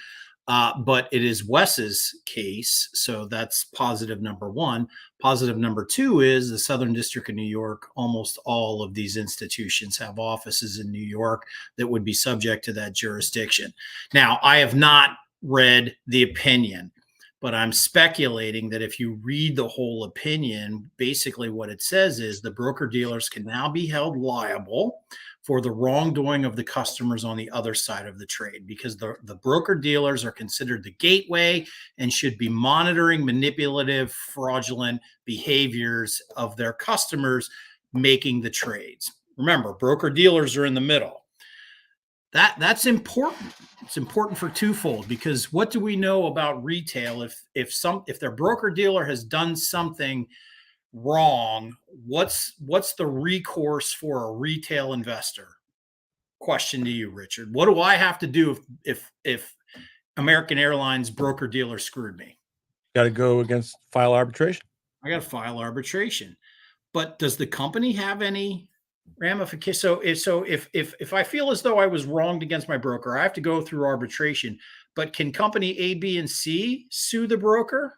but it is Wes's case, so that's positive number one. Positive number two is the Southern District of New York. Almost all of these institutions have offices in New York that would be subject to that jurisdiction. Now, I have not read the opinion, but I'm speculating that if you read the whole opinion, basically what it says is the broker-dealers can now be held liable for the wrongdoing of the customers on the other side of the trade, because the broker-dealers are considered the gateway and should be monitoring manipulative, fraudulent behaviors of their customers making the trades. Remember, broker-dealers are in the middle. That's important. It's important for twofold, because what do we know about retail? If their broker-dealer has done something wrong, what's the recourse for a retail investor? Question to you, Richard. What do I have to do if American Airlines broker-dealer screwed me? Got to go against file arbitration. I got to file arbitration. But does the company have any ramifications? So if I feel as though I was wronged against my broker, I have to go through arbitration. But can company A, B, and C sue the broker?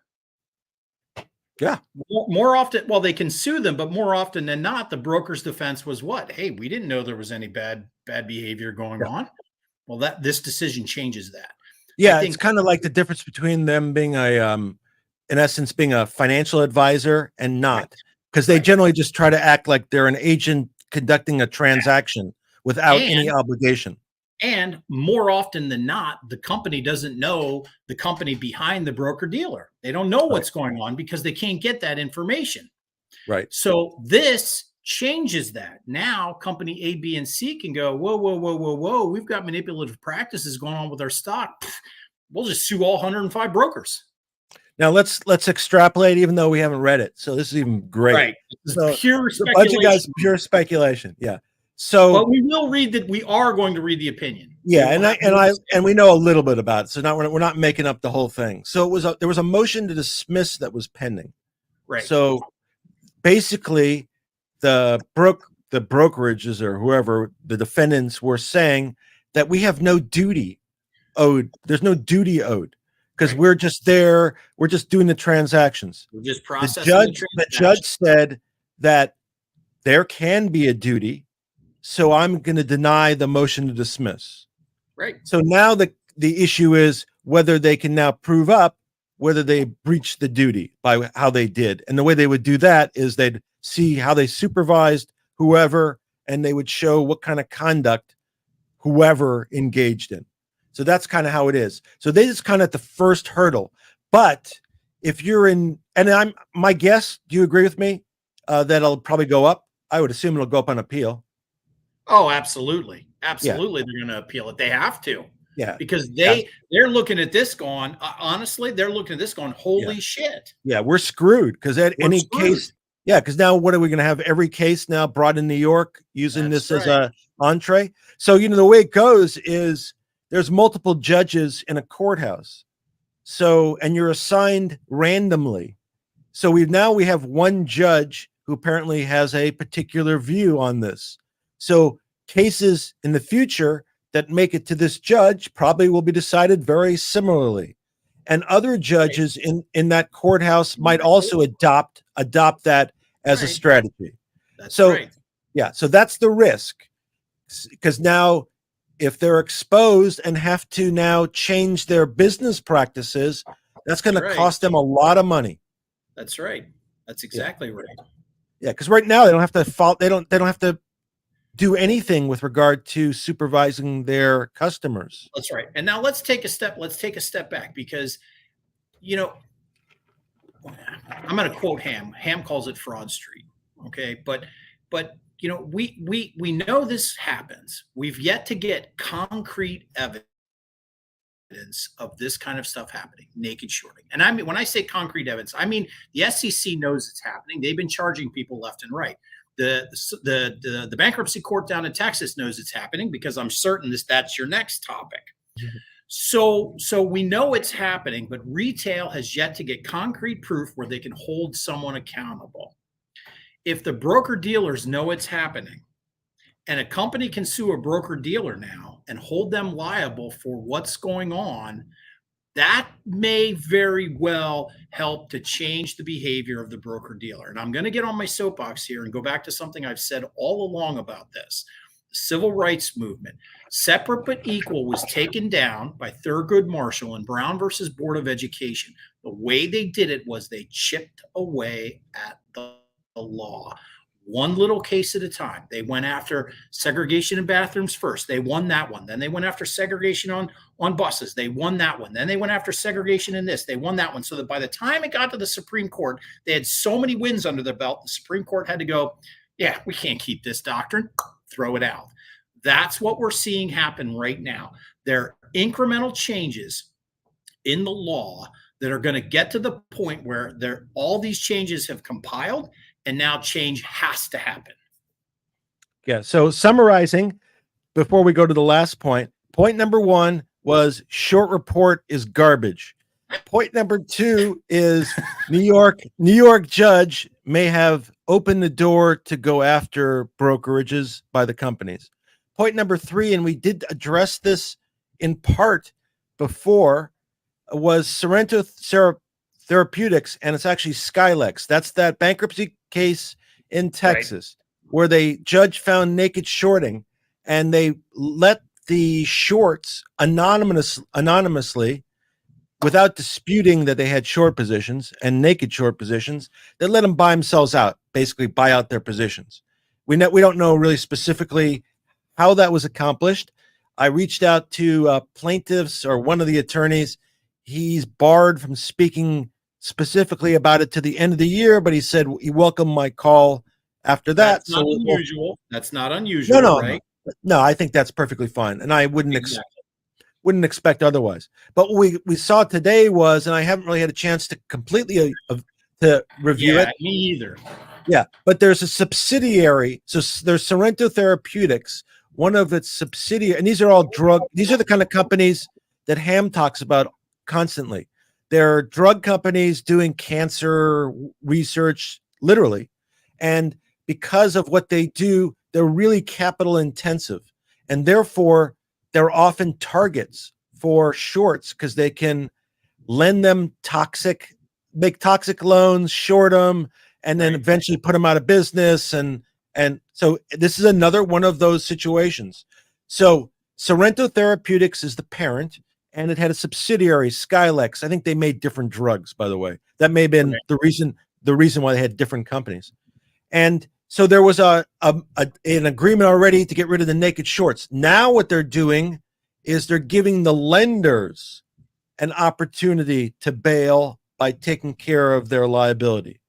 Yeah. More often, well, they can sue them, but more often than not, the broker's defense was what? Hey, we didn't know there was any bad behavior going on. Well, this decision changes that. Yeah, it's kind of like the difference between them being in essence, being a financial advisor and not, because they generally just try to act like they're an agent conducting a transaction without any obligation. And more often than not, the company doesn't know the company behind the broker-dealer. They don't know what's going on because they can't get that information. Right. So this changes that. Now company A, B, and C can go, whoa. We've got manipulative practices going on with our stock. We'll just sue all 105 brokers. Now let's extrapolate, even though we haven't read it. So this is even great. Right. So pure speculation. A bunch of guys, pure speculation. Yeah. So, but we will read that. We are going to read the opinion. Yeah, and we know a little bit about it. So we're not making up the whole thing. So there was a motion to dismiss that was pending. Right. So basically, the brokerages or whoever the defendants were saying that we have no duty owed. There's no duty owed because we're just there. We're just doing the transactions. We're just processing. The judge said that there can be a duty. So I'm going to deny the motion to dismiss. Right. So now the issue is whether they can now prove up whether they breached the duty by how they did. And the way they would do that is they'd see how they supervised whoever, and they would show what kind of conduct whoever engaged in. So that's kind of how it is. So they just kind of at the first hurdle. But if you're in, and my guess, do you agree with me that it'll probably go up? I would assume it'll go up on appeal. Oh, absolutely. Absolutely. Yeah. They're going to appeal it. They have to. Yeah. Because they're looking at this going, honestly, they're looking at this going, holy shit. Yeah, we're screwed because at any case, because now what are we going to have? Every case now brought in New York using this as a entree. So, the way it goes is there's multiple judges in a courthouse. So, and you're assigned randomly. So we have one judge who apparently has a particular view on this. So cases in the future that make it to this judge probably will be decided very similarly. And other judges in that courthouse might also adopt that as a strategy. So that's the risk. Because now if they're exposed and have to now change their business practices, that's going to cost them a lot of money. That's right. That's exactly right. Yeah, because right now they don't have to they don't have to do anything with regard to supervising their customers. That's right. And now let's take a step back because, I'm going to quote Ham. Ham calls it Fraud Street. Okay. But we know this happens. We've yet to get concrete evidence of this kind of stuff happening, naked shorting. And I mean, when I say concrete evidence, I mean, the SEC knows it's happening. They've been charging people left and right. The bankruptcy court down in Texas knows it's happening because I'm certain that's your next topic. Mm-hmm. So we know it's happening, but retail has yet to get concrete proof where they can hold someone accountable. If the broker dealers know it's happening and a company can sue a broker dealer now and hold them liable for what's going on, that may very well help to change the behavior of the broker dealer. And I'm going to get on my soapbox here and go back to something I've said all along about this. The civil rights movement, separate but equal, was taken down by Thurgood Marshall and Brown versus Board of Education. The way they did it was they chipped away at the law. One little case at a time. They went after segregation in bathrooms first. They won that one. Then they went after segregation on buses. They won that one. Then they went after segregation in this. They won that one. So that by the time it got to the Supreme Court, they had so many wins under their belt, the Supreme Court had to go, yeah, we can't keep this doctrine. Throw it out. That's what we're seeing happen right now. There are incremental changes in the law that are going to get to the point where all these changes have compiled, and now change has to happen. Yeah. So summarizing, before we go to the last point number one was short report is garbage. Point number two is New York judge may have opened the door to go after brokerages by the companies. Point number three, and we did address this in part before, was Sorrento Therapeutics, and it's actually Skylex. That's that bankruptcy case in Texas where the judge found naked shorting, and they let the shorts anonymously, without disputing that they had short positions and naked short positions, they let them buy themselves out, basically buy out their positions. We don't know really specifically how that was accomplished. I reached out to plaintiffs or one of the attorneys. He's barred from speaking specifically about it to the end of the year, but he said he welcomed my call after that. That's not unusual. That's not unusual, right? No, I think that's perfectly fine, and I wouldn't expect otherwise. But what we saw today was, and I haven't really had a chance to completely to review it. Me either. Yeah, but there's a subsidiary. So there's Sorrento Therapeutics, one of its subsidiary, and these are the kind of companies that Ham talks about constantly. They're drug companies doing cancer research, literally. And because of what they do, they're really capital intensive. And therefore, they're often targets for shorts because they can lend them make toxic loans, short them, and then eventually put them out of business. And so this is another one of those situations. So Sorrento Therapeutics is the parent, and it had a subsidiary, Skylex. I think they made different drugs, by the way. That may have been the reason why they had different companies. And so there was an agreement already to get rid of the naked shorts. Now what they're doing is they're giving the lenders an opportunity to bail by taking care of their liability.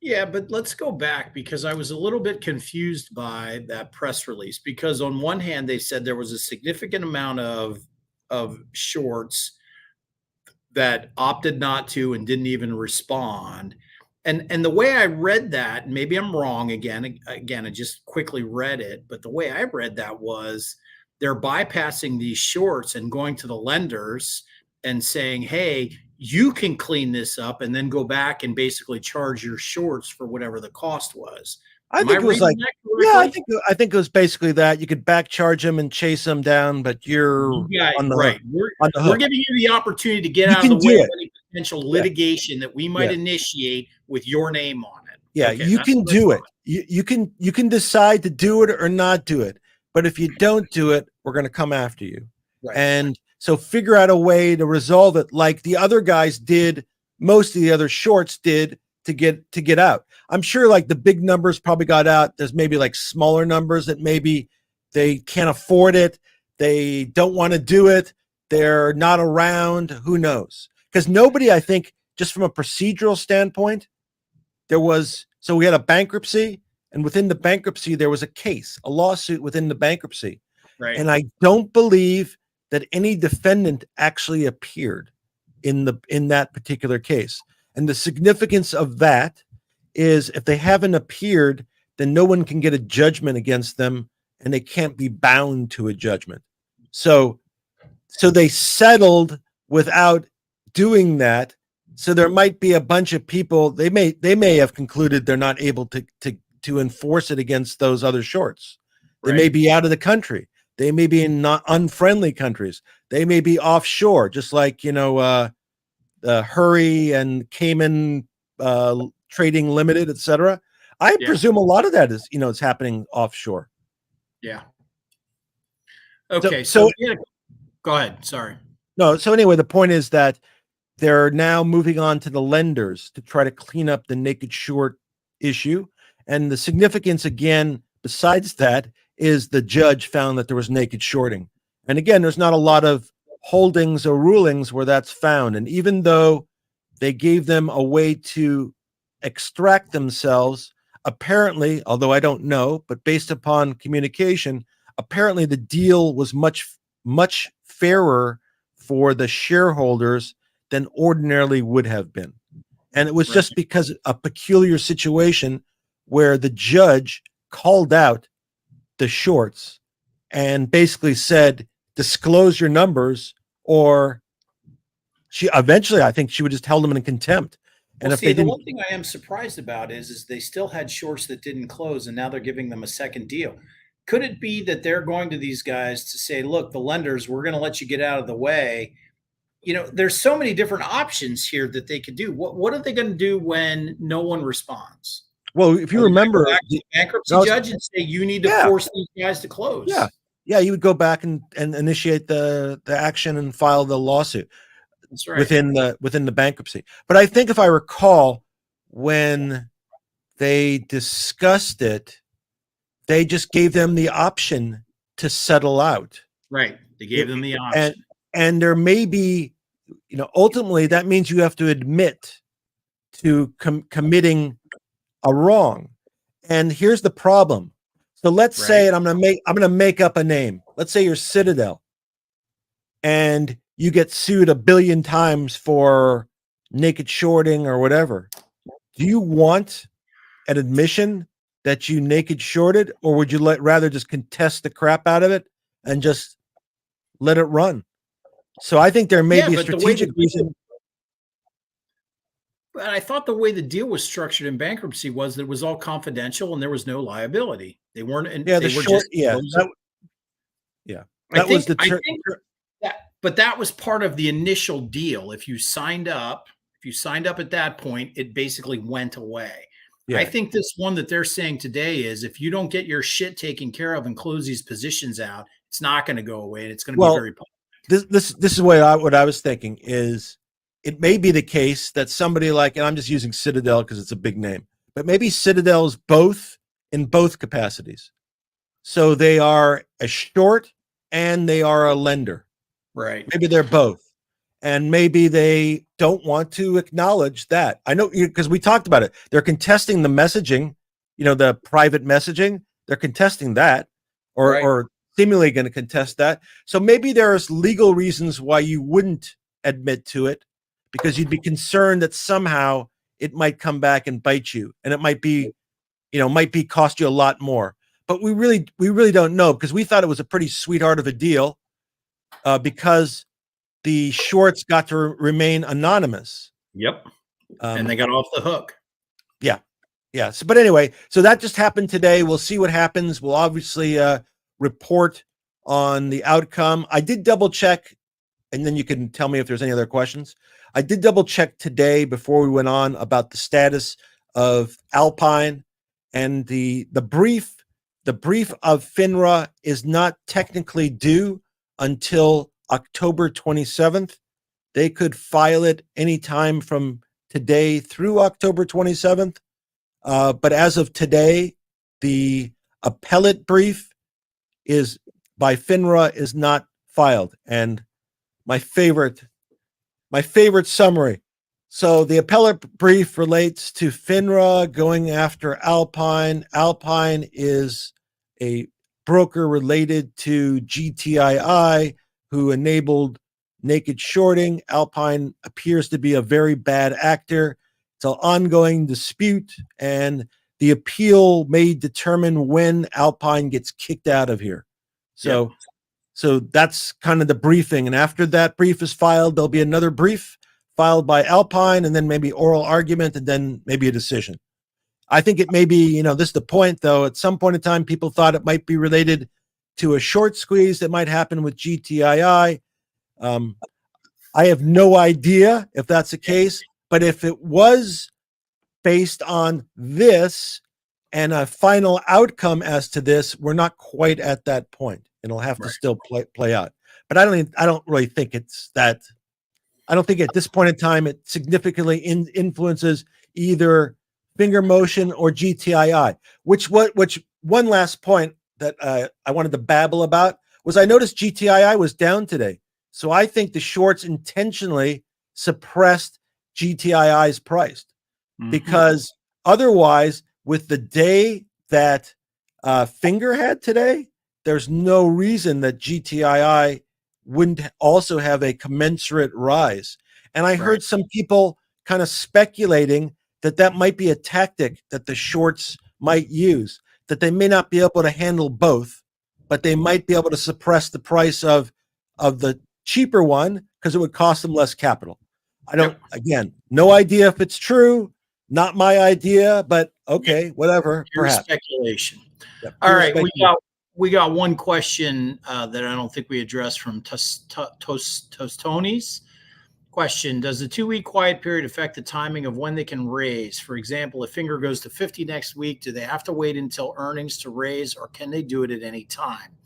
Yeah, but let's go back, because I was a little bit confused by that press release, because on one hand they said there was a significant amount of shorts that opted not to and didn't even respond. And the way I read that, maybe I'm wrong, again, I just quickly read it, but the way I read that was they're bypassing these shorts and going to the lenders and saying, hey, you can clean this up and then go back and basically charge your shorts for whatever the cost was. I think it was like, yeah, I think it was basically that you could back charge them and chase them down, but you're on the right. We're giving you the opportunity to get out of the way of any potential litigation that we might initiate with your name on it. Yeah, okay, you can do it. You can decide to do it or not do it, but if you don't do it, we're going to come after you. Right. And so figure out a way to resolve it, like the other guys did. Most of the other shorts did to get out. I'm sure like the big numbers probably got out. There's maybe like smaller numbers that maybe they can't afford it. They don't want to do it. They're not around. Who knows? Because nobody, I think, just from a procedural standpoint, so we had a bankruptcy, and within the bankruptcy, there was a lawsuit within the bankruptcy. Right. And I don't believe that any defendant actually appeared in that particular case. And the significance of that is if they haven't appeared, then no one can get a judgment against them, and they can't be bound to a judgment. So they settled without doing that. So there might be a bunch of people, they may have concluded they're not able to enforce it against those other shorts. They may be out of the country. They may be in not unfriendly countries. They may be offshore, just like, Hurry and Cayman Trading Limited, etc. I presume a lot of that is, it's happening offshore. Yeah. Okay. So go ahead. Sorry. No. So anyway, the point is that they're now moving on to the lenders to try to clean up the naked short issue. And the significance, again, besides that, is the judge found that there was naked shorting. And again, there's not a lot of holdings or rulings where that's found. And even though they gave them a way to extract themselves, apparently, although I don't know, but based upon communication, apparently the deal was much, much fairer for the shareholders than ordinarily would have been. And it was just because a peculiar situation where the judge called out the shorts and basically said, disclose your numbers, or I think she would just held them in contempt. And if the one thing I am surprised about is they still had shorts that didn't close, and now they're giving them a second deal. Could it be that they're going to these guys to say, look, the lenders, we're going to let you get out of the way? There's so many different options here that they could do. What are they going to do when no one responds? Well, if you remember, the bankruptcy judge and say you need to force these guys to close. Yeah, you would go back and initiate the action and file the lawsuit. That's right. within the bankruptcy. But I think if I recall, when they discussed it, they just gave them the option to settle out. Right. They gave them the option. And there may be, ultimately that means you have to admit to committing a wrong. And here's the problem. So let's say, and I'm going to make up a name. Let's say you're Citadel, and you get sued 1 billion times for naked shorting or whatever. Do you want an admission that you naked shorted, or would you rather just contest the crap out of it and just let it run? So I think there may be a strategic reason. But I thought the way the deal was structured in bankruptcy was that it was all confidential and there was no liability. They weren't. But that was part of the initial deal. If you signed up at that point, it basically went away. Yeah. I think this one that they're saying today is if you don't get your shit taken care of and close these positions out, it's not going to go away. And it's going to be very public. This is what I was thinking is it may be the case that somebody like, and I'm just using Citadel because it's a big name, but maybe Citadel's both in both capacities. So they are a short and they are a lender. Right. Maybe they're both. And maybe they don't want to acknowledge that. I know because we talked about it. They're contesting the messaging, the private messaging. They're contesting that or seemingly going to contest that. So maybe there's legal reasons why you wouldn't admit to it because you'd be concerned that somehow it might come back and bite you and it might be cost you a lot more. But we really don't know because we thought it was a pretty sweetheart of a deal because the shorts got to remain anonymous. Yep. And they got off the hook. Yeah. Yeah. So, but anyway, so that just happened today. We'll see what happens. We'll obviously report on the outcome. I did double check, and then you can tell me if there's any other questions. I did double check today before we went on about the status of Alpine, and the brief of Fngr is not technically due until October 27th. They could file it anytime from today through October 27th. But as of today, the appellate brief is by Fngr is not filed. And my favorite summary. So the appellate brief relates to Fngr going after Alpine. Alpine is a broker related to GTII who enabled naked shorting. Alpine appears to be a very bad actor. It's an ongoing dispute, and the appeal may determine when Alpine gets kicked out of here. So that's kind of the briefing. And after that brief is filed, there'll be another brief filed by Alpine, and then maybe oral argument, and then maybe a decision. I think it may be, this is the point, though. At some point in time, people thought it might be related to a short squeeze that might happen with GTII. I have no idea if that's the case, but if it was based on this and a final outcome as to this, we're not quite at that point. It'll have to still play out. But I don't really think it's that. I don't think at this point in time it significantly influences either Fngr motion or GTII. Which one last point that I wanted to babble about was I noticed GTII was down today. So I think the shorts intentionally suppressed GTII's price because otherwise, with the day that Fngr had today, there's no reason that GTII wouldn't also have a commensurate rise. And I heard some people kind of speculating that might be a tactic that the shorts might use, that they may not be able to handle both, but they might be able to suppress the price of the cheaper one because it would cost them less capital. Again, no idea if it's true, not my idea, but okay, whatever. Pure perhaps speculation. Yep, All right, we got one question that I don't think we addressed from Tostoni's question. Does the 2-week quiet period affect the timing of when they can raise? For example, if Fngr goes to 50 next week, do they have to wait until earnings to raise, or can they do it at any time?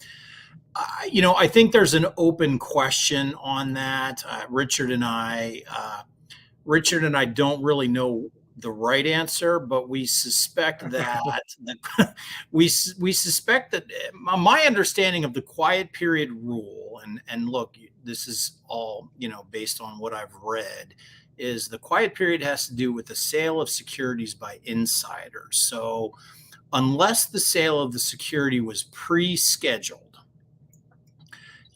I think there's an open question on that. Richard and I don't really know the right answer, but we suspect that we suspect that my understanding of the quiet period rule, and look, this is all based on what I've read, is the quiet period has to do with the sale of securities by insiders. So unless the sale of the security was pre-scheduled,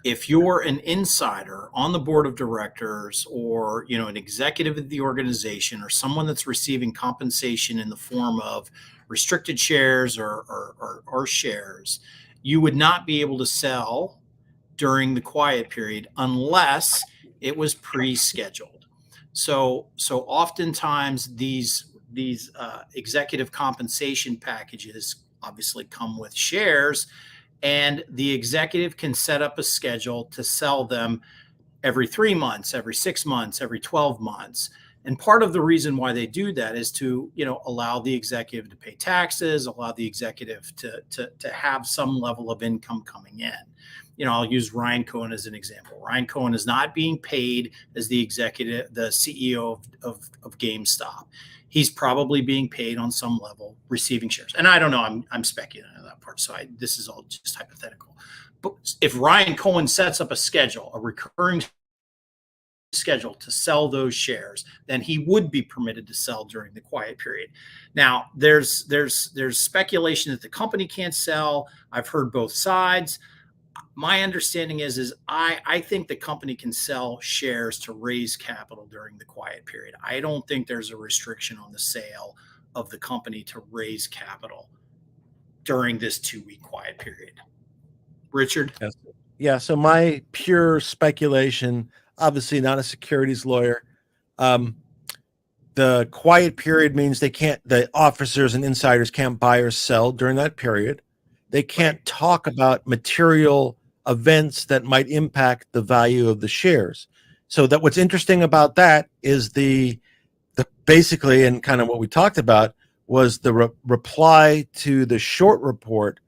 if you're an insider on the board of directors or an executive of the organization or someone that's receiving compensation in the form of restricted shares or shares, you would not be able to sell during the quiet period unless it was pre-scheduled. So oftentimes these executive compensation packages obviously come with shares, and the executive can set up a schedule to sell them every 3 months, every 6 months, every 12 months. And part of the reason why they do that is to, allow the executive to pay taxes, allow the executive to have some level of income coming in. I'll use Ryan Cohen as an example. Ryan Cohen is not being paid as the CEO of GameStop. He's probably being paid on some level, receiving shares. And I don't know, I'm speculating on that part. So this is all just hypothetical. But if Ryan Cohen sets up a recurring schedule to sell those shares, then he would be permitted to sell during the quiet period. Now, there's speculation that the company can't sell. I've heard both sides. My understanding is I think the company can sell shares to raise capital during the quiet period. I don't think there's a restriction on the sale of the company to raise capital during this 2-week quiet period. Richard? Yes. Yeah. So my pure speculation, obviously not a securities lawyer. The quiet period means the officers and insiders can't buy or sell during that period. They can't talk about material events that might impact the value of the shares. So that what's interesting about that is the basically, and kind of what we talked about, was the reply to the short report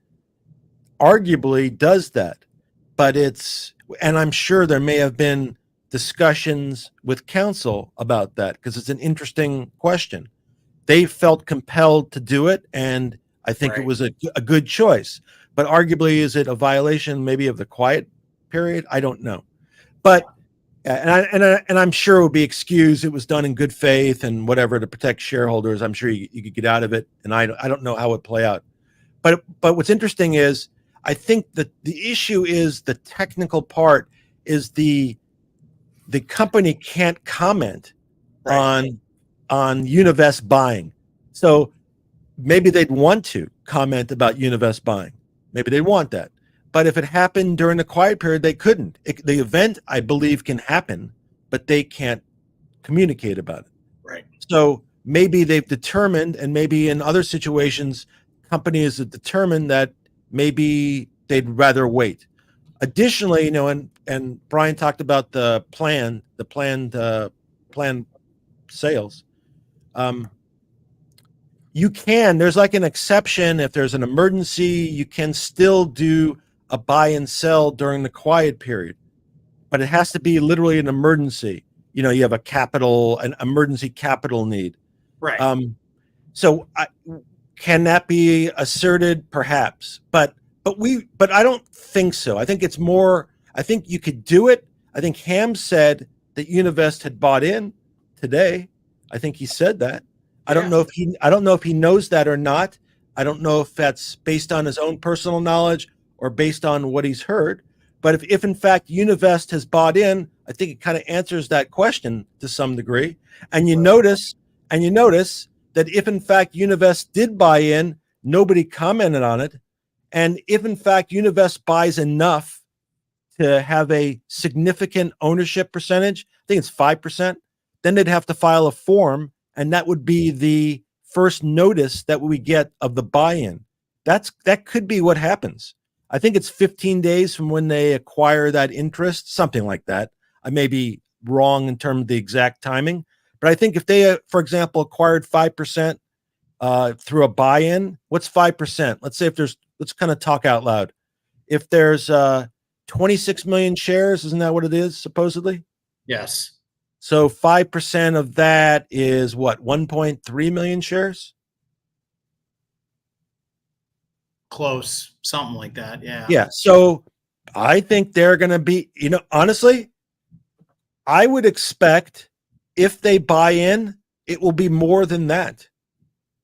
arguably does that. But and I'm sure there may have been discussions with counsel about that because it's an interesting question. They felt compelled to do it, and I think it was a good choice. But arguably, is it a violation maybe of the quiet period? I don't know. But and I'm sure it would be excused. It was done in good faith and whatever to protect shareholders. I'm sure you could get out of it, and I don't know how it would play out. But what's interesting is I think that the issue is the technical part is the company can't comment on Univest buying. So maybe they'd want to comment about Univest buying. Maybe they want that. But if it happened during the quiet period, they couldn't. The event, I believe, can happen, but they can't communicate about it. Right. So maybe they've determined, and maybe in other situations, companies have determined that maybe they'd rather wait. Additionally, and Brian talked about the planned sales. There's like an exception. If there's an emergency, you can still do a buy and sell during the quiet period, but it has to be literally an emergency. You have an emergency capital need. Right. So can that be asserted? Perhaps, but I don't think so. I think it's more. I think you could do it. I think Ham said that Univest had bought in today. I think he said that. I don't know if he knows that or not. I don't know if that's based on his own personal knowledge or based on what he's heard. But if in fact Univest has bought in, I think it kind of answers that question to some degree. And you notice that if in fact Univest did buy in, nobody commented on it. And if in fact Univest buys enough to have a significant ownership percentage, I think it's 5%, then they'd have to file a form, and that would be the first notice that we get of the buy-in. That could be what happens. I think it's 15 days from when they acquire that interest, something like that. I may be wrong in terms of the exact timing, but I think if they, for example, acquired 5% through a buy-in, what's 5%? Let's say let's kind of talk out loud. If there's 26 million shares, isn't that what it is, supposedly? Yes. So 5% of that is what, 1.3 million shares? Close, something like that. Yeah. Yeah. So I think they're going to be, honestly, I would expect if they buy in, it will be more than that.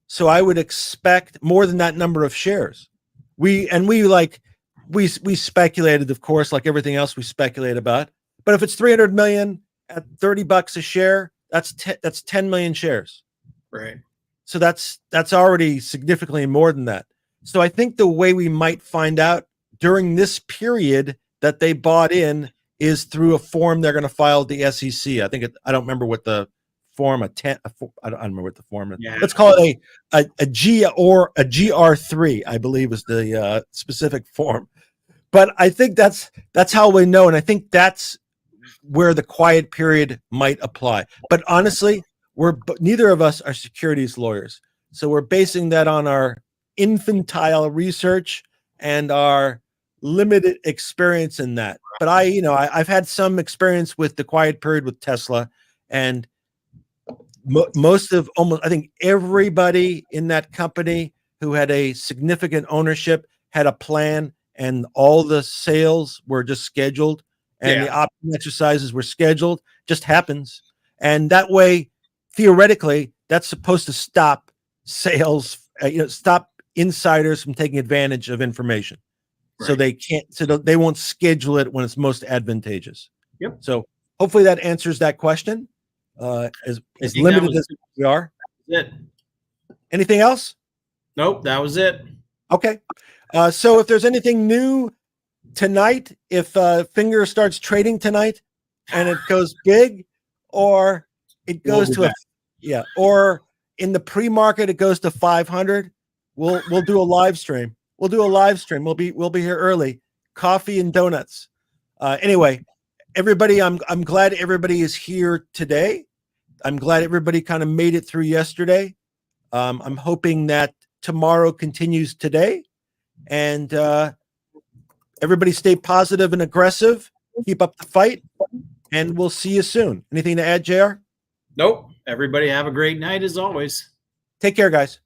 So I would expect more than that number of shares. We speculated, of course, like everything else we speculate about. But if it's 300 million at $30 a share, that's 10 million shares. Right. So that's already significantly more than that. So I think the way we might find out during this period that they bought in is through a form they're going to file at the SEC. I don't remember what the form, I don't remember what the form is. Yeah. Let's call it a GR3, I believe is the specific form. But I think that's how we know. And I think that's where the quiet period might apply. But honestly, neither of us are securities lawyers. So we're basing that on our infantile research and our limited experience in that. But I've had some experience with the quiet period with Tesla, and I think everybody in that company who had a significant ownership had a plan, and all the sales were just scheduled, and the option exercises were scheduled. Just happens. And that way, theoretically, that's supposed to stop sales, stop insiders from taking advantage of information. Right. So they can't, so they won't schedule it when it's most advantageous. Yep. So hopefully that answers that question. As limited as we are. It. Anything else? Nope, that was it. Okay. So if there's anything new tonight, if Fngr starts trading tonight and it goes big, or it goes to or in the pre-market it goes to 500, we'll do a live stream. We'll do a live stream. We'll be here early. Coffee and donuts. Anyway, everybody, I'm glad everybody is here today. I'm glad everybody kind of made it through yesterday. I'm hoping that tomorrow continues today, and everybody stay positive and aggressive. Keep up the fight, and we'll see you soon. Anything to add, JR? Nope. Everybody have a great night as always. Take care, guys.